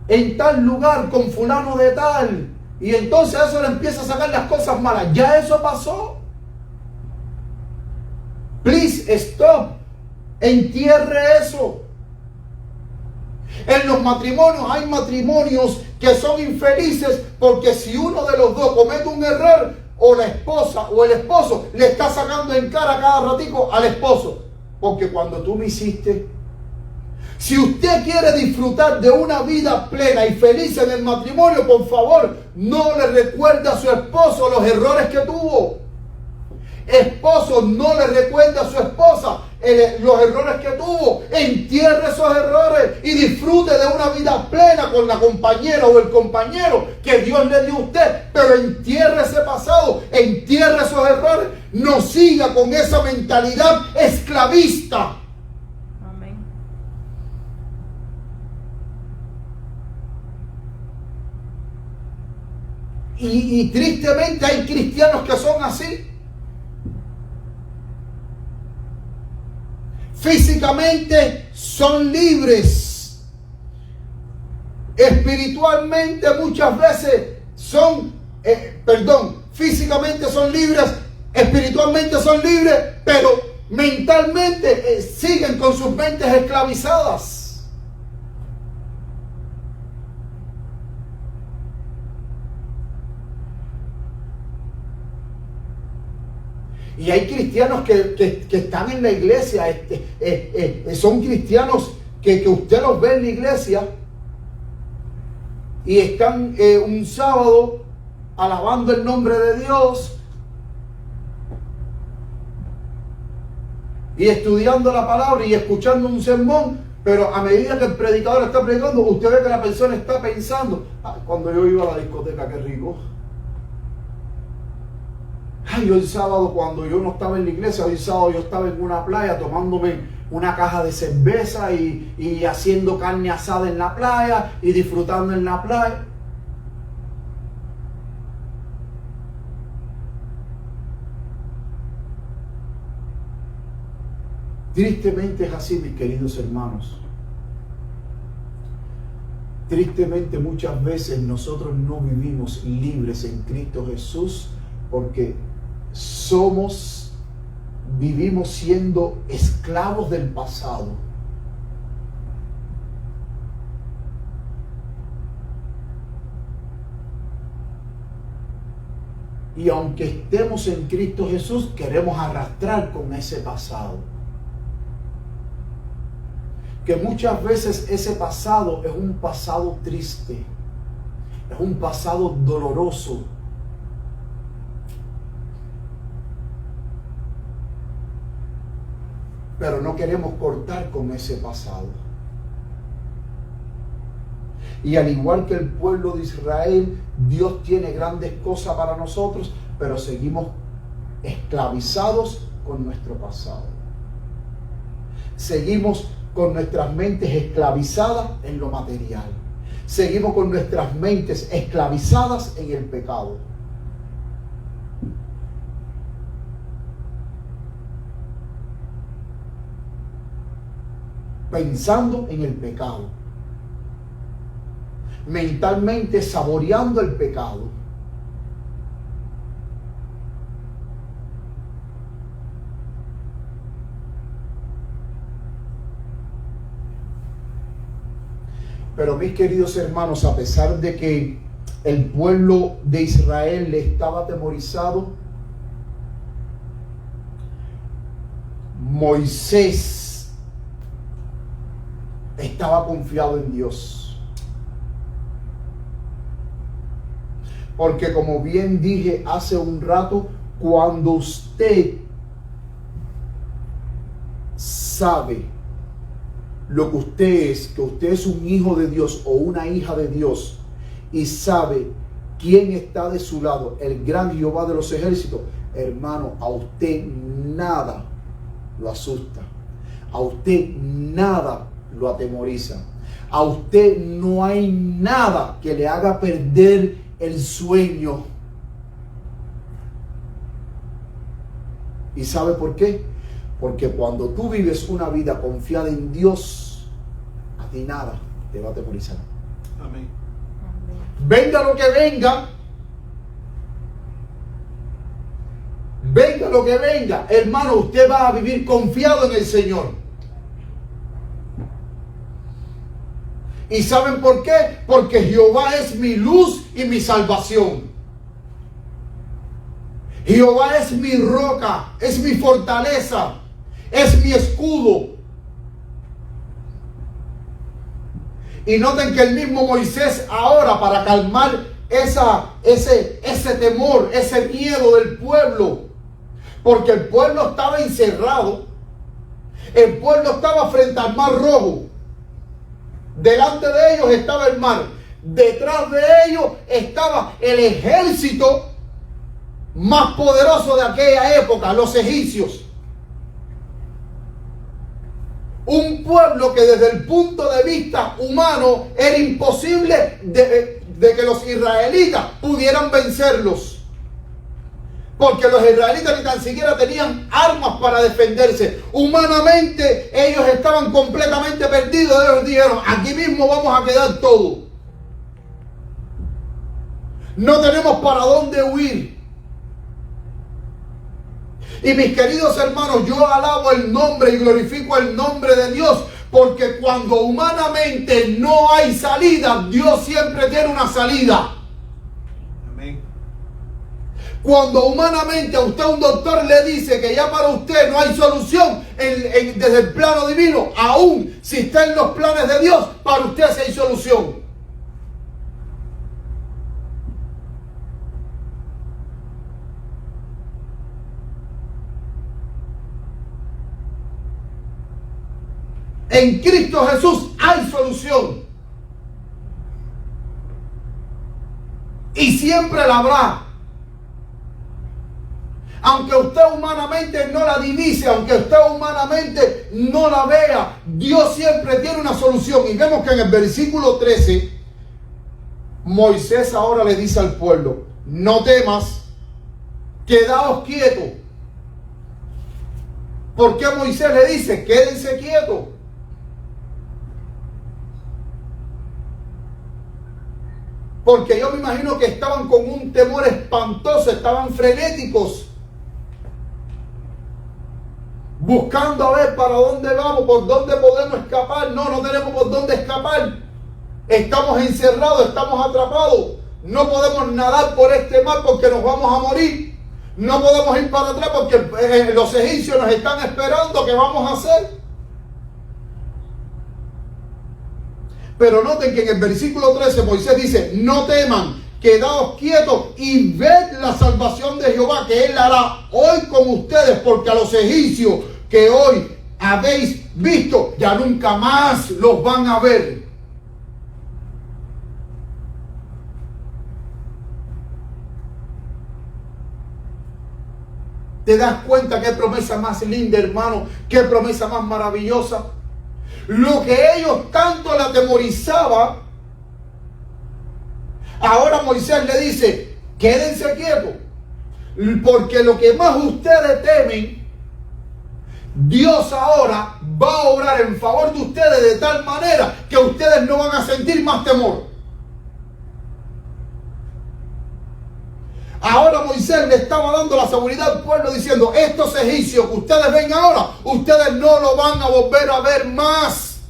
en tal lugar con fulano de tal, y entonces eso le empieza a sacar las cosas malas. Ya eso pasó. Please stop. Entierre eso. En los matrimonios hay matrimonios que son infelices porque si uno de los dos comete un error, o la esposa o el esposo le está sacando en cara cada ratico al esposo. Porque cuando tú me hiciste, si usted quiere disfrutar de una vida plena y feliz en el matrimonio, por favor, no le recuerde a su esposo los errores que tuvo. Esposo, no le recuerde a su esposa los errores que tuvo. Entierre esos errores y disfrute de una vida plena con la compañera o el compañero que Dios le dio a usted. Pero entierre ese pasado, entierre esos errores. No siga con esa mentalidad esclavista. Amén. Y tristemente hay cristianos que son así. Físicamente son libres. Espiritualmente muchas veces son, físicamente son libres, espiritualmente son libres, pero mentalmente siguen con sus mentes esclavizadas. Y hay cristianos que están en la iglesia, son cristianos que usted los ve en la iglesia y están un sábado alabando el nombre de Dios y estudiando la palabra y escuchando un sermón, pero a medida que el predicador está predicando, usted ve que la persona está pensando: cuando yo iba a la discoteca, qué rico. Ay, yo el sábado, cuando yo no estaba en la iglesia, hoy el sábado yo estaba en una playa tomándome una caja de cerveza y haciendo carne asada en la playa y disfrutando en la playa. Tristemente es así, mis queridos hermanos. Tristemente muchas veces nosotros no vivimos libres en Cristo Jesús porque vivimos siendo esclavos del pasado. Y aunque estemos en Cristo Jesús, queremos arrastrar con ese pasado. Que muchas veces ese pasado es un pasado triste, es un pasado doloroso. Pero no queremos cortar con ese pasado. Y al igual que el pueblo de Israel, Dios tiene grandes cosas para nosotros, pero seguimos esclavizados con nuestro pasado. Seguimos con nuestras mentes esclavizadas en lo material. Seguimos con nuestras mentes esclavizadas en el pecado. Pensando en el pecado, mentalmente saboreando el pecado. Pero mis queridos hermanos, a pesar de que el pueblo de Israel estaba atemorizado, Moisés estaba confiado en Dios. Porque como bien dije hace un rato, cuando usted sabe lo que usted es un hijo de Dios o una hija de Dios, y sabe quién está de su lado, el gran Jehová de los ejércitos, hermano, a usted nada lo asusta, a usted nada lo atemoriza, a usted no hay nada que le haga perder el sueño. ¿Y sabe por qué? Porque cuando tú vives una vida confiada en Dios, a ti nada te va a atemorizar. Amén. Venga lo que venga, venga lo que venga, hermano, usted va a vivir confiado en el Señor. ¿Y saben por qué? Porque Jehová es mi luz y mi salvación. Jehová es mi roca, es mi fortaleza, es mi escudo. Y noten que el mismo Moisés ahora, para calmar ese temor, ese miedo del pueblo, porque el pueblo estaba encerrado, el pueblo estaba frente al Mar Rojo. Delante de ellos estaba el mar, detrás de ellos estaba el ejército más poderoso de aquella época, los egipcios. Un pueblo que desde el punto de vista humano era imposible de que los israelitas pudieran vencerlos. Porque los israelitas ni tan siquiera tenían armas para defenderse. Humanamente ellos estaban completamente perdidos. Ellos dijeron: aquí mismo vamos a quedar todos. No tenemos para dónde huir. Y mis queridos hermanos, yo alabo el nombre y glorifico el nombre de Dios, porque cuando humanamente no hay salida, Dios siempre tiene una salida. Amén. Cuando humanamente a usted un doctor le dice que ya para usted no hay solución desde el plano divino, aún si está en los planes de Dios, para usted sí hay solución. En Cristo Jesús hay solución. Y siempre la habrá. Aunque usted humanamente no la divise, aunque usted humanamente no la vea, Dios siempre tiene una solución. Y vemos que en el versículo 13, Moisés ahora le dice al pueblo: no temas, quedaos quietos. ¿Por qué Moisés le dice quédense quietos? Porque yo me imagino que estaban con un temor espantoso, estaban frenéticos, buscando a ver para dónde vamos, por dónde podemos escapar. No tenemos por dónde escapar. Estamos encerrados, estamos atrapados. No podemos nadar por este mar porque nos vamos a morir. No podemos ir para atrás porque los egipcios nos están esperando. ¿Qué vamos a hacer? Pero noten que en el versículo 13 Moisés dice: no teman, quedaos quietos y ved la salvación de Jehová que Él hará hoy con ustedes, porque a los egipcios que hoy habéis visto ya nunca más los van a ver. ¿Te das cuenta qué promesa más linda, hermano? ¿Qué promesa más maravillosa? Lo que ellos tanto le atemorizaba, ahora Moisés le dice: quédense quietos, porque lo que más ustedes temen, Dios ahora va a obrar en favor de ustedes de tal manera que ustedes no van a sentir más temor. Ahora Moisés le estaba dando la seguridad al pueblo diciendo: estos egipcios que ustedes ven ahora, ustedes no lo van a volver a ver más.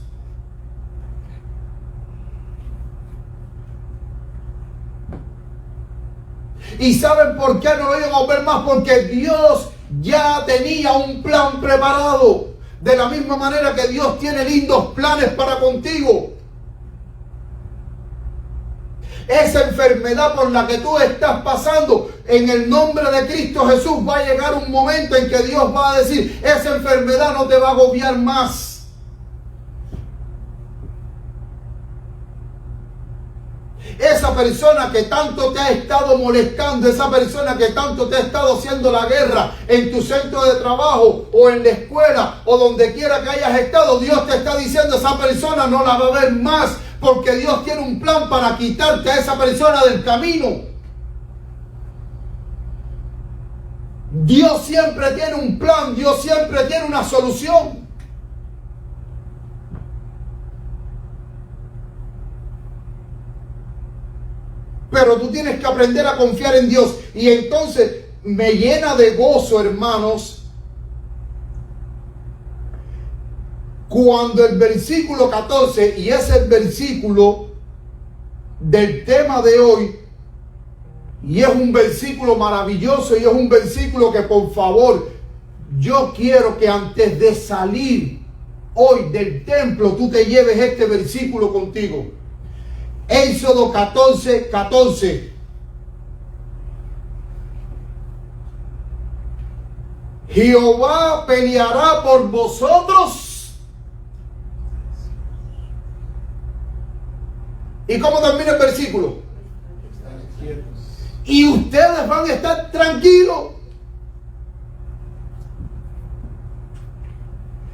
¿Y saben por qué no lo iban a ver más? Porque Dios ya tenía un plan preparado. De la misma manera que Dios tiene lindos planes para contigo. Esa enfermedad por la que tú estás pasando, en el nombre de Cristo Jesús va a llegar un momento en que Dios va a decir: esa enfermedad no te va a agobiar más. Esa persona que tanto te ha estado molestando, esa persona que tanto te ha estado haciendo la guerra en tu centro de trabajo o en la escuela o donde quiera que hayas estado, Dios te está diciendo: esa persona no la va a ver más. Porque Dios tiene un plan para quitarte a esa persona del camino. Dios siempre tiene un plan, Dios siempre tiene una solución. Pero tú tienes que aprender a confiar en Dios. Y entonces me llena de gozo, hermanos, cuando el versículo 14, y es el versículo del tema de hoy, y es un versículo maravilloso, y es un versículo que, por favor, yo quiero que antes de salir hoy del templo, tú te lleves este versículo contigo. Éxodo 14, 14. Jehová peleará por vosotros. ¿Y cómo termina el versículo? Y ustedes van a estar tranquilos.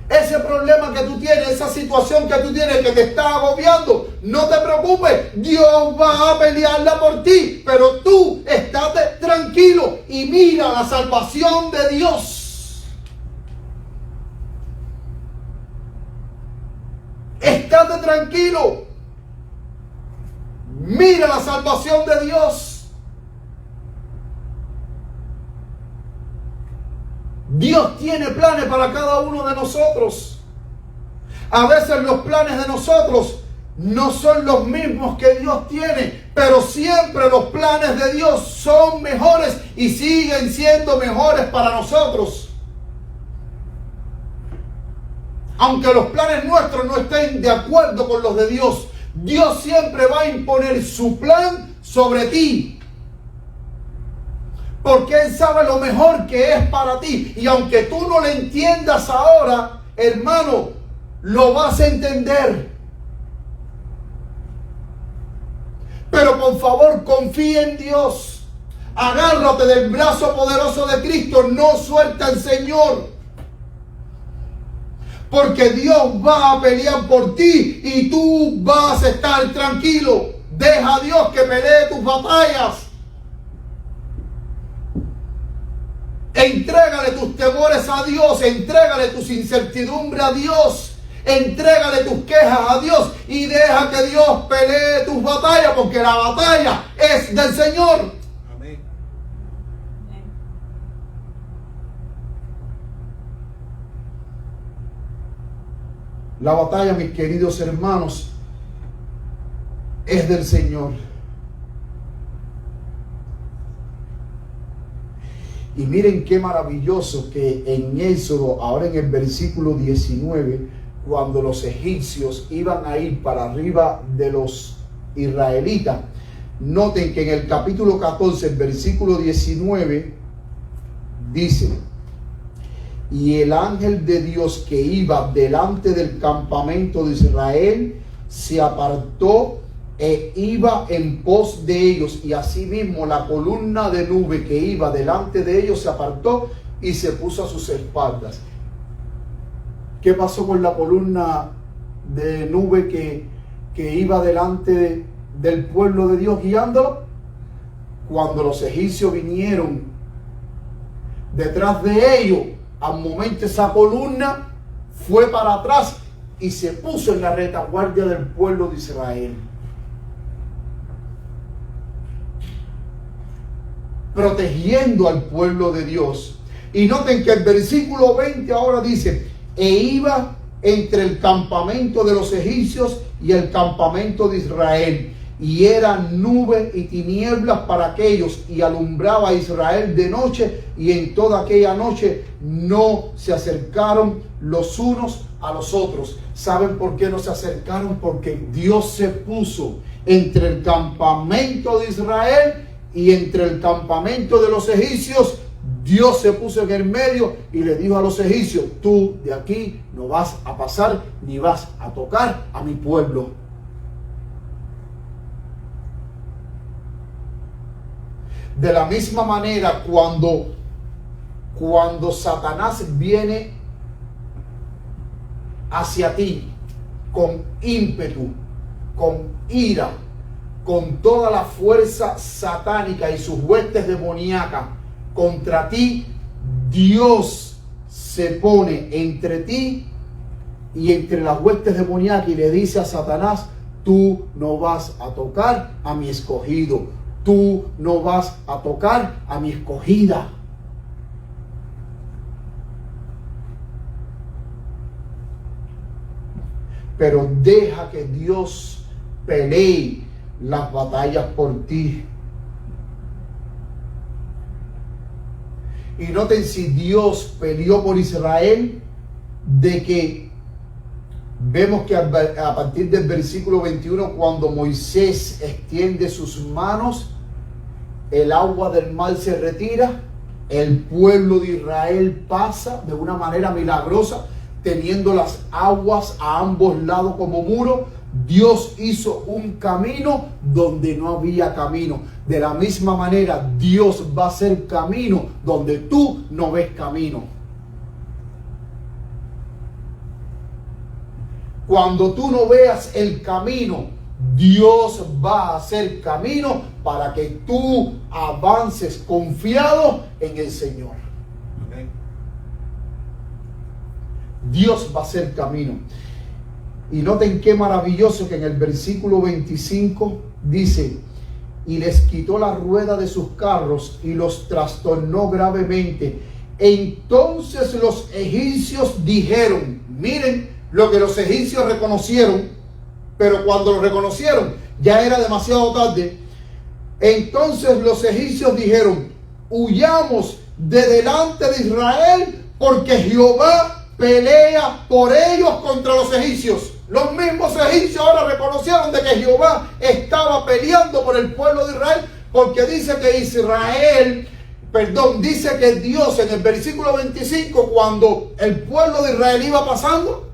Ese problema que tú tienes, esa situación que tú tienes que te está agobiando, no te preocupes, Dios va a pelearla por ti, pero tú estate tranquilo y mira la salvación de Dios. Estate tranquilo. Mira la salvación de Dios. Dios tiene planes para cada uno de nosotros. A veces los planes de nosotros no son los mismos que Dios tiene, pero siempre los planes de Dios son mejores y siguen siendo mejores para nosotros. Aunque los planes nuestros no estén de acuerdo con los de Dios, Dios siempre va a imponer su plan sobre ti. Porque Él sabe lo mejor que es para ti. Y aunque tú no lo entiendas ahora, hermano, lo vas a entender. Pero por favor, confía en Dios. Agárrate del brazo poderoso de Cristo. No suelta al Señor. Porque Dios va a pelear por ti y tú vas a estar tranquilo. Deja a Dios que pelee tus batallas. Entrégale tus temores a Dios. Entrégale tus incertidumbres a Dios. Entrégale tus quejas a Dios y deja que Dios pelee tus batallas, porque la batalla es del Señor. Amén. La batalla, mis queridos hermanos, es del Señor. Y miren qué maravilloso que en Éxodo, ahora en el versículo 19, cuando los egipcios iban a ir para arriba de los israelitas, noten que en el capítulo 14, el versículo 19, dice: y el ángel de Dios que iba delante del campamento de Israel se apartó e iba en pos de ellos, y asimismo la columna de nube que iba delante de ellos se apartó y se puso a sus espaldas. ¿Qué pasó con la columna de nube que iba delante del pueblo de Dios guiándolo? Cuando los egipcios vinieron detrás de ellos, al momento esa columna fue para atrás y se puso en la retaguardia del pueblo de Israel, protegiendo al pueblo de Dios. Y noten que el versículo 20 ahora dice: e iba entre el campamento de los egipcios y el campamento de Israel, y era nube y tinieblas para aquellos, y alumbraba a Israel de noche, y en toda aquella noche no se acercaron los unos a los otros. ¿Saben por qué no se acercaron? Porque Dios se puso entre el campamento de Israel y entre el campamento de los egipcios. Dios se puso en el medio y le dijo a los egipcios: tú de aquí no vas a pasar ni vas a tocar a mi pueblo. De la misma manera, cuando Satanás viene hacia ti con ímpetu, con ira, con toda la fuerza satánica y sus huestes demoníacas contra ti, Dios se pone entre ti y entre las huestes demoníacas y le dice a Satanás: tú no vas a tocar a mi escogido, tú no vas a tocar a mi escogida. Pero deja que Dios pelee las batallas por ti. Y noten, si Dios peleó por Israel, de que vemos que a partir del versículo 21, cuando Moisés extiende sus manos, el agua del mar se retira, el pueblo de Israel pasa de una manera milagrosa, teniendo las aguas a ambos lados como muro. Dios hizo un camino donde no había camino. De la misma manera, Dios va a hacer camino donde tú no ves camino. Cuando tú no veas el camino, Dios va a hacer camino para que tú avances confiado en el Señor. Amén. Dios va a hacer camino. Y noten qué maravilloso que en el versículo 25 dice: y les quitó la rueda de sus carros y los trastornó gravemente, Entonces los egipcios dijeron, miren lo que los egipcios reconocieron, pero cuando lo reconocieron ya era demasiado tarde. Entonces los egipcios dijeron, huyamos de delante de Israel, porque Jehová pelea por ellos contra los egipcios. Los mismos egipcios ahora reconocieron de que Jehová estaba peleando por el pueblo de Israel, porque dice que Dios en el versículo 25, cuando el pueblo de Israel iba pasando,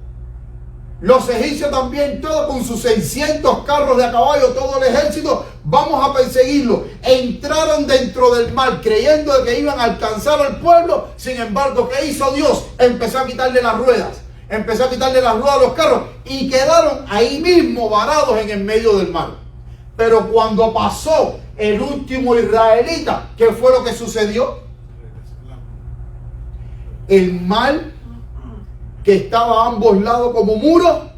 los egipcios también, todos con sus 600 carros de a caballo, todo el ejército, vamos a perseguirlo. Entraron dentro del mar creyendo de que iban a alcanzar al pueblo. Sin embargo, ¿qué hizo Dios? Empezó a quitarle las ruedas. Empezó a quitarle las ruedas a los carros y quedaron ahí mismo varados en el medio del mar. Pero cuando pasó el último israelita, ¿qué fue lo que sucedió? El mar que estaba a ambos lados como muro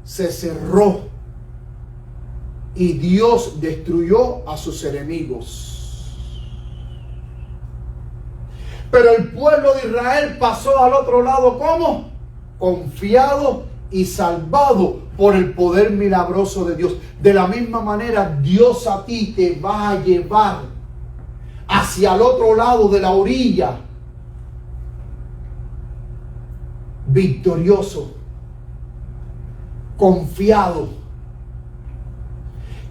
se cerró y Dios destruyó a sus enemigos. Pero el pueblo de Israel pasó al otro lado, ¿cómo? Confiado y salvado por el poder milagroso de Dios. De la misma manera, Dios a ti te va a llevar hacia el otro lado de la orilla, victorioso, confiado.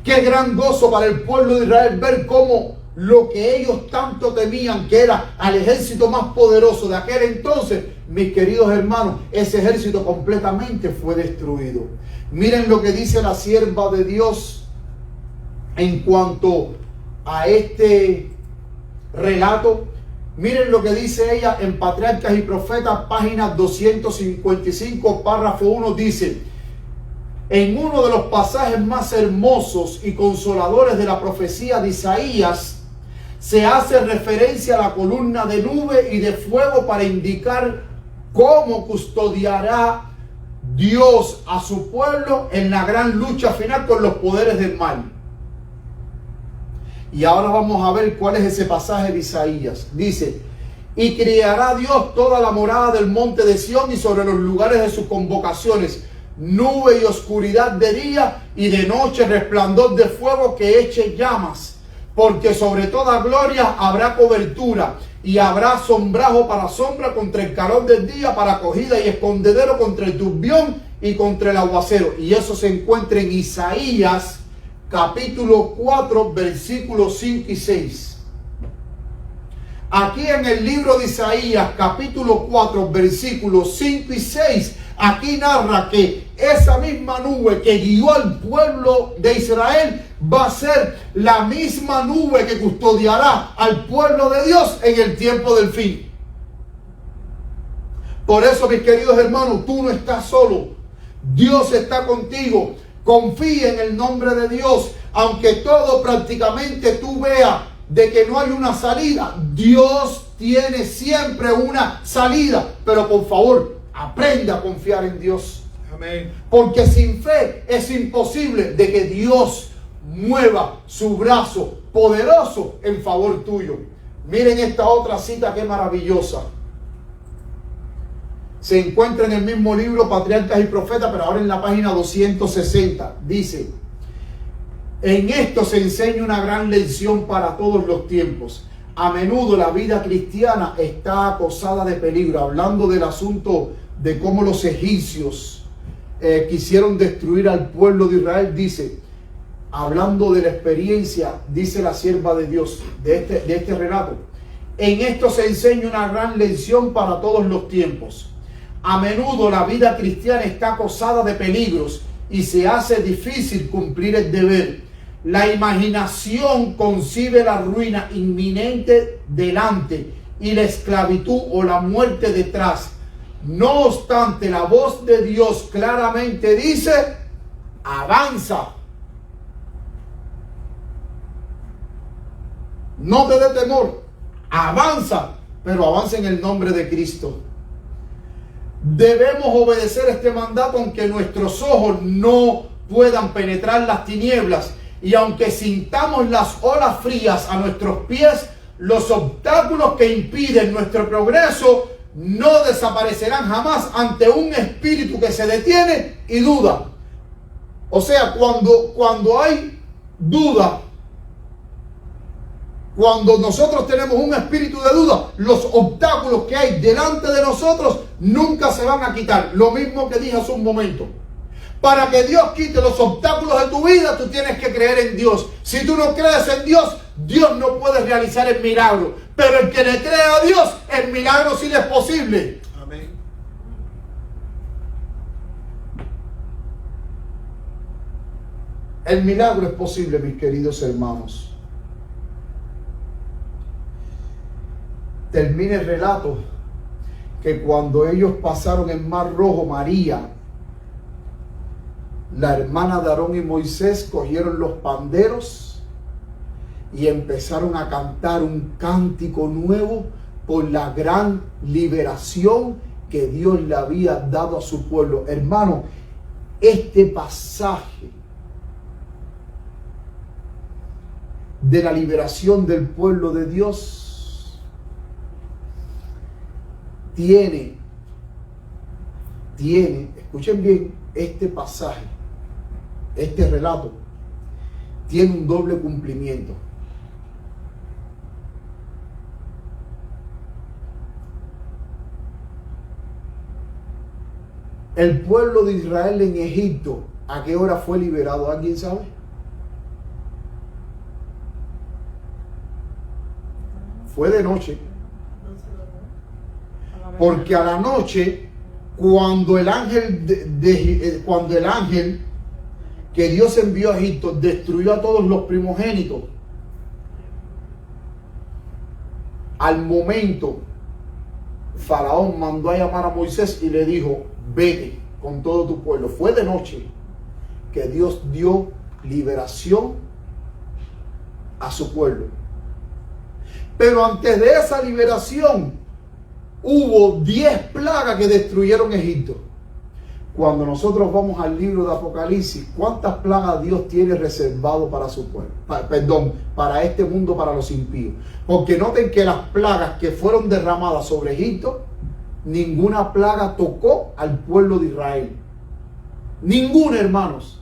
Qué gran gozo para el pueblo de Israel ver cómo lo que ellos tanto temían, que era al ejército más poderoso de aquel entonces, mis queridos hermanos, ese ejército completamente fue destruido. Miren lo que dice la sierva de Dios en cuanto a este relato. Miren lo que dice ella en Patriarcas y Profetas, página 255, párrafo 1, dice: en uno de los pasajes más hermosos y consoladores de la profecía de Isaías, se hace referencia a la columna de nube y de fuego para indicar cómo custodiará Dios a su pueblo en la gran lucha final con los poderes del mal. Y ahora vamos a ver cuál es ese pasaje de Isaías. Dice: y criará Dios toda la morada del monte de Sión y sobre los lugares de sus convocaciones, nube y oscuridad de día y de noche resplandor de fuego que eche llamas. Porque sobre toda gloria habrá cobertura y habrá sombrajo para sombra contra el calor del día, para acogida y escondedero contra el turbión y contra el aguacero. Y eso se encuentra en Isaías capítulo 4, versículos 5 y 6. Aquí en el libro de Isaías capítulo 4, versículos 5 y 6, aquí narra que esa misma nube que guió al pueblo de Israel va a ser la misma nube que custodiará al pueblo de Dios en el tiempo del fin. Por eso, mis queridos hermanos, tú no estás solo. Dios está contigo. Confía en el nombre de Dios. Aunque todo prácticamente tú veas de que no hay una salida, Dios tiene siempre una salida. Pero por favor, aprende a confiar en Dios. Amén. Porque sin fe es imposible de que Dios mueva su brazo poderoso en favor tuyo. Miren esta otra cita que maravillosa. Se encuentra en el mismo libro Patriarcas y Profetas, pero ahora en la página 260. Dice: en esto se enseña una gran lección para todos los tiempos. A menudo la vida cristiana está acosada de peligro. Hablando del asunto de cómo los egipcios quisieron destruir al pueblo de Israel, dice, hablando de la experiencia, dice la sierva de Dios de este relato: en esto se enseña una gran lección para todos los tiempos. A menudo la vida cristiana está acosada de peligros y se hace difícil cumplir el deber. La imaginación concibe la ruina inminente delante y la esclavitud o la muerte detrás. No obstante, la voz de Dios claramente dice: avanza. No te dé temor, avanza, pero avanza en el nombre de Cristo. Debemos obedecer este mandato aunque nuestros ojos no puedan penetrar las tinieblas y aunque sintamos las olas frías a nuestros pies, los obstáculos que impiden nuestro progreso no desaparecerán jamás ante un espíritu que se detiene y duda. O sea, cuando hay duda, cuando nosotros tenemos un espíritu de duda, los obstáculos que hay delante de nosotros nunca se van a quitar. Lo mismo que dije hace un momento. Para que Dios quite los obstáculos de tu vida, tú tienes que creer en Dios. Si tú no crees en Dios, Dios no puede realizar el milagro. Pero el que le cree a Dios, el milagro sí le es posible. Amén. El milagro es posible, mis queridos hermanos. Termina el relato que cuando ellos pasaron el Mar Rojo, María, la hermana de Aarón y Moisés, cogieron los panderos y empezaron a cantar un cántico nuevo por la gran liberación que Dios le había dado a su pueblo. Hermano, este pasaje de la liberación del pueblo de Dios tiene, escuchen bien, este pasaje, este relato, tiene un doble cumplimiento. El pueblo de Israel en Egipto, ¿a qué hora fue liberado? ¿Alguien sabe? Fue de noche. Porque a la noche, cuando el ángel que Dios envió a Egipto destruyó a todos los primogénitos, al momento Faraón mandó a llamar a Moisés y le dijo: vete con todo tu pueblo. Fue de noche que Dios dio liberación a su pueblo. Pero antes de esa liberación hubo 10 plagas que destruyeron Egipto. Cuando nosotros vamos al libro de Apocalipsis, ¿cuántas plagas Dios tiene reservado para su pueblo? Para este mundo, para los impíos. Porque noten que las plagas que fueron derramadas sobre Egipto, ninguna plaga tocó al pueblo de Israel. Ninguna, hermanos.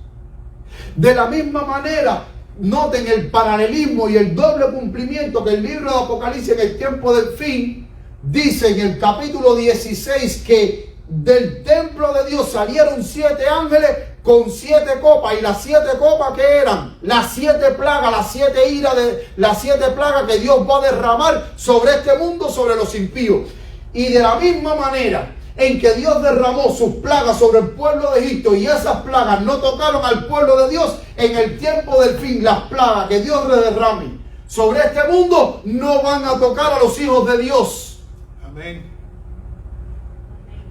De la misma manera, noten el paralelismo y el doble cumplimiento que el libro de Apocalipsis en el tiempo del fin dice en el capítulo 16 que del templo de Dios salieron 7 ángeles con 7 copas. ¿Y las 7 copas qué eran? Las 7 plagas, las 7 iras las 7 plagas que Dios va a derramar sobre este mundo, sobre los impíos. Y de la misma manera en que Dios derramó sus plagas sobre el pueblo de Egipto y esas plagas no tocaron al pueblo de Dios, en el tiempo del fin las plagas que Dios derrame sobre este mundo no van a tocar a los hijos de Dios. Amén.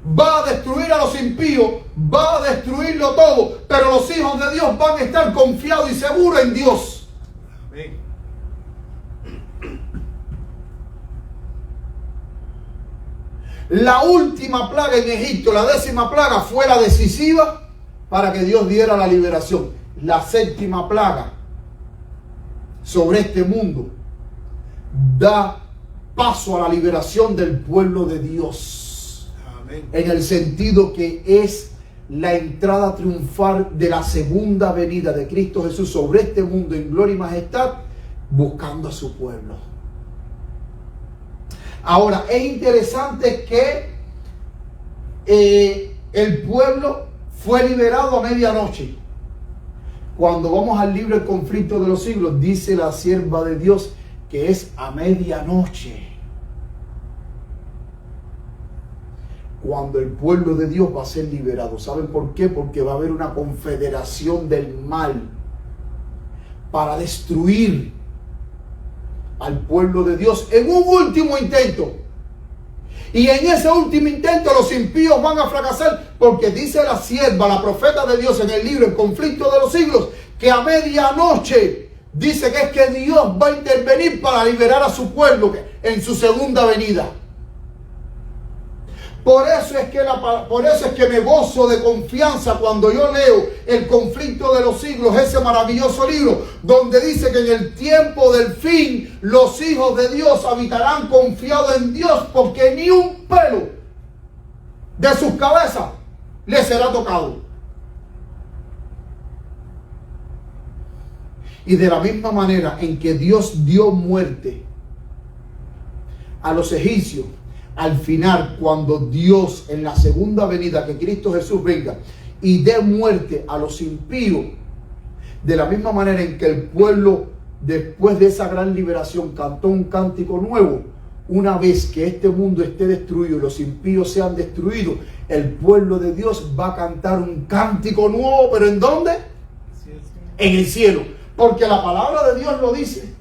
Va a destruir a los impíos, va a destruirlo todo, pero los hijos de Dios van a estar confiados y seguros en Dios. Amén. La última plaga en Egipto, la 10ª plaga, fue la decisiva para que Dios diera la liberación. La 7ª plaga sobre este mundo da paso a la liberación del pueblo de Dios. Amén. En el sentido que es la entrada triunfal de la segunda venida de Cristo Jesús sobre este mundo en gloria y majestad, buscando a su pueblo. Ahora, es interesante que el pueblo fue liberado a medianoche. Cuando vamos al libro El conflicto de los siglos, dice la sierva de Dios que es a medianoche cuando el pueblo de Dios va a ser liberado. ¿Saben por qué? Porque va a haber una confederación del mal para destruir al pueblo de Dios en un último intento. Y en ese último intento los impíos van a fracasar, porque dice la sierva, la profeta de Dios en el libro El conflicto de los siglos, que a medianoche dice que es que Dios va a intervenir para liberar a su pueblo en su segunda venida. Por eso es que me gozo de confianza cuando yo leo El conflicto de los siglos, ese maravilloso libro, donde dice que en el tiempo del fin los hijos de Dios habitarán confiados en Dios, porque ni un pelo de sus cabezas les será tocado. Y de la misma manera en que Dios dio muerte a los egipcios, al final, cuando Dios en la segunda venida, que Cristo Jesús venga y dé muerte a los impíos, de la misma manera en que el pueblo, después de esa gran liberación, cantó un cántico nuevo, una vez que este mundo esté destruido y los impíos sean destruidos, el pueblo de Dios va a cantar un cántico nuevo. ¿Pero en dónde? Sí. En el cielo, porque la palabra de Dios lo dice.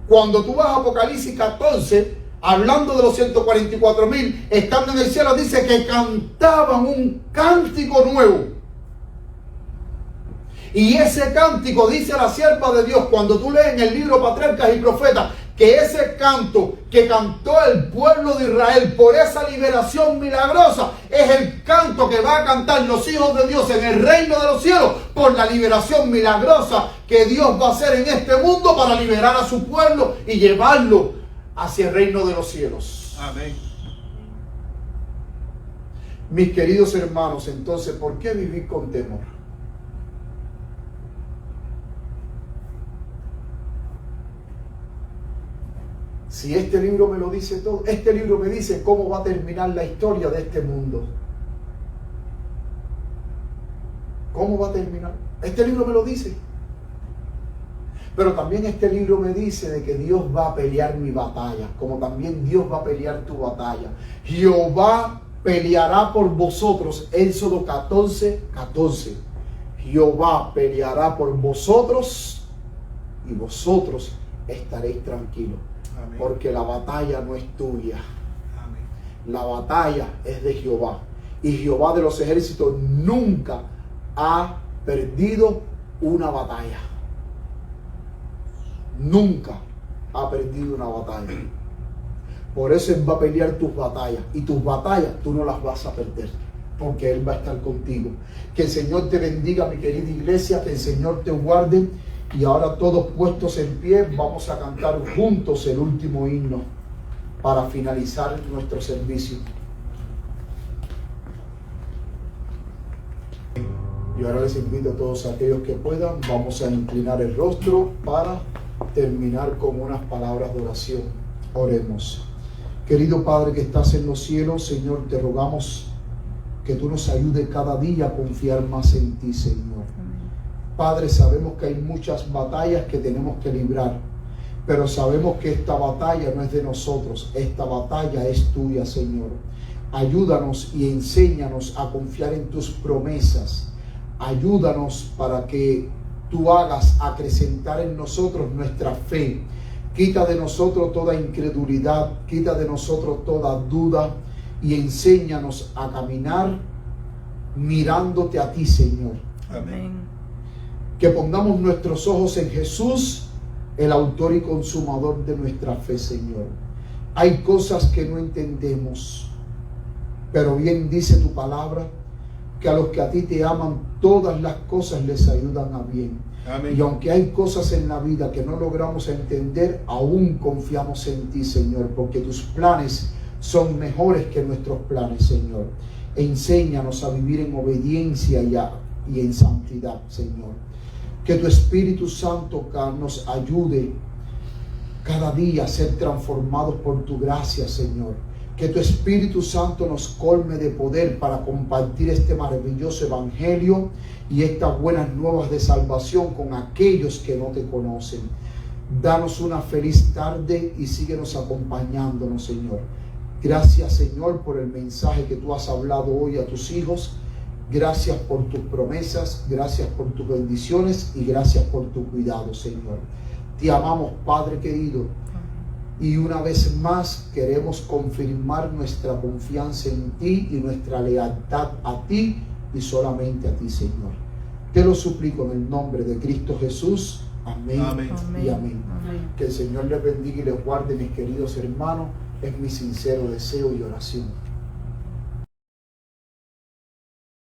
Cuando tú vas a Apocalipsis 14, hablando de los 144,000, estando en el cielo, dice que cantaban un cántico nuevo. Y ese cántico, dice la sierva de Dios, cuando tú lees en el libro Patriarcas y Profetas, que ese canto que cantó el pueblo de Israel por esa liberación milagrosa, es el canto que va a cantar los hijos de Dios en el reino de los cielos por la liberación milagrosa que Dios va a hacer en este mundo para liberar a su pueblo y llevarlo hacia el reino de los cielos. Amén. Mis queridos hermanos, entonces, ¿por qué vivir con temor? Si este libro me lo dice todo, este libro me dice cómo va a terminar la historia de este mundo. ¿Cómo va a terminar? Este libro me lo dice. Pero también este libro me dice de que Dios va a pelear mi batalla, como también Dios va a pelear tu batalla. Jehová peleará por vosotros. Éxodo 14:14. Jehová peleará por vosotros y vosotros estaréis tranquilos. Amén. Porque la batalla no es tuya. Amén. La batalla es de Jehová. Y Jehová de los ejércitos nunca ha perdido una batalla. Nunca ha perdido una batalla. Por eso Él va a pelear tus batallas. Y tus batallas tú no las vas a perder, porque Él va a estar contigo. Que el Señor te bendiga, mi querida iglesia. Que el Señor te guarde. Y ahora, todos puestos en pie, vamos a cantar juntos el último himno para finalizar nuestro servicio. Y ahora les invito a todos aquellos que puedan, vamos a inclinar el rostro para terminar con unas palabras de oración. Oremos. Querido Padre que estás en los cielos, Señor, te rogamos que tú nos ayudes cada día a confiar más en ti, Señor. Padre, sabemos que hay muchas batallas que tenemos que librar, pero sabemos que esta batalla no es de nosotros, esta batalla es tuya, Señor. Ayúdanos y enséñanos a confiar en tus promesas. Ayúdanos para que tú hagas acrecentar en nosotros nuestra fe. Quita de nosotros toda incredulidad, quita de nosotros toda duda y enséñanos a caminar mirándote a ti, Señor. Amén. Que pongamos nuestros ojos en Jesús, el autor y consumador de nuestra fe, Señor. Hay cosas que no entendemos, pero bien dice tu palabra, que a los que a ti te aman, todas las cosas les ayudan a bien. Amén. Y aunque hay cosas en la vida que no logramos entender, aún confiamos en ti, Señor, porque tus planes son mejores que nuestros planes, Señor. Enséñanos a vivir en obediencia y en santidad, Señor. Que tu Espíritu Santo nos ayude cada día a ser transformados por tu gracia, Señor. Que tu Espíritu Santo nos colme de poder para compartir este maravilloso evangelio y estas buenas nuevas de salvación con aquellos que no te conocen. Danos una feliz tarde y síguenos acompañándonos, Señor. Gracias, Señor, por el mensaje que tú has hablado hoy a tus hijos. Gracias por tus promesas, gracias por tus bendiciones y gracias por tu cuidado, Señor. Te amamos, Padre querido, y una vez más queremos confirmar nuestra confianza en ti y nuestra lealtad a ti y solamente a ti, Señor. Te lo suplico en el nombre de Cristo Jesús. Amén, Amén. y amén. Amén. Que el Señor les bendiga y les guarde, mis queridos hermanos. Es mi sincero deseo y oración.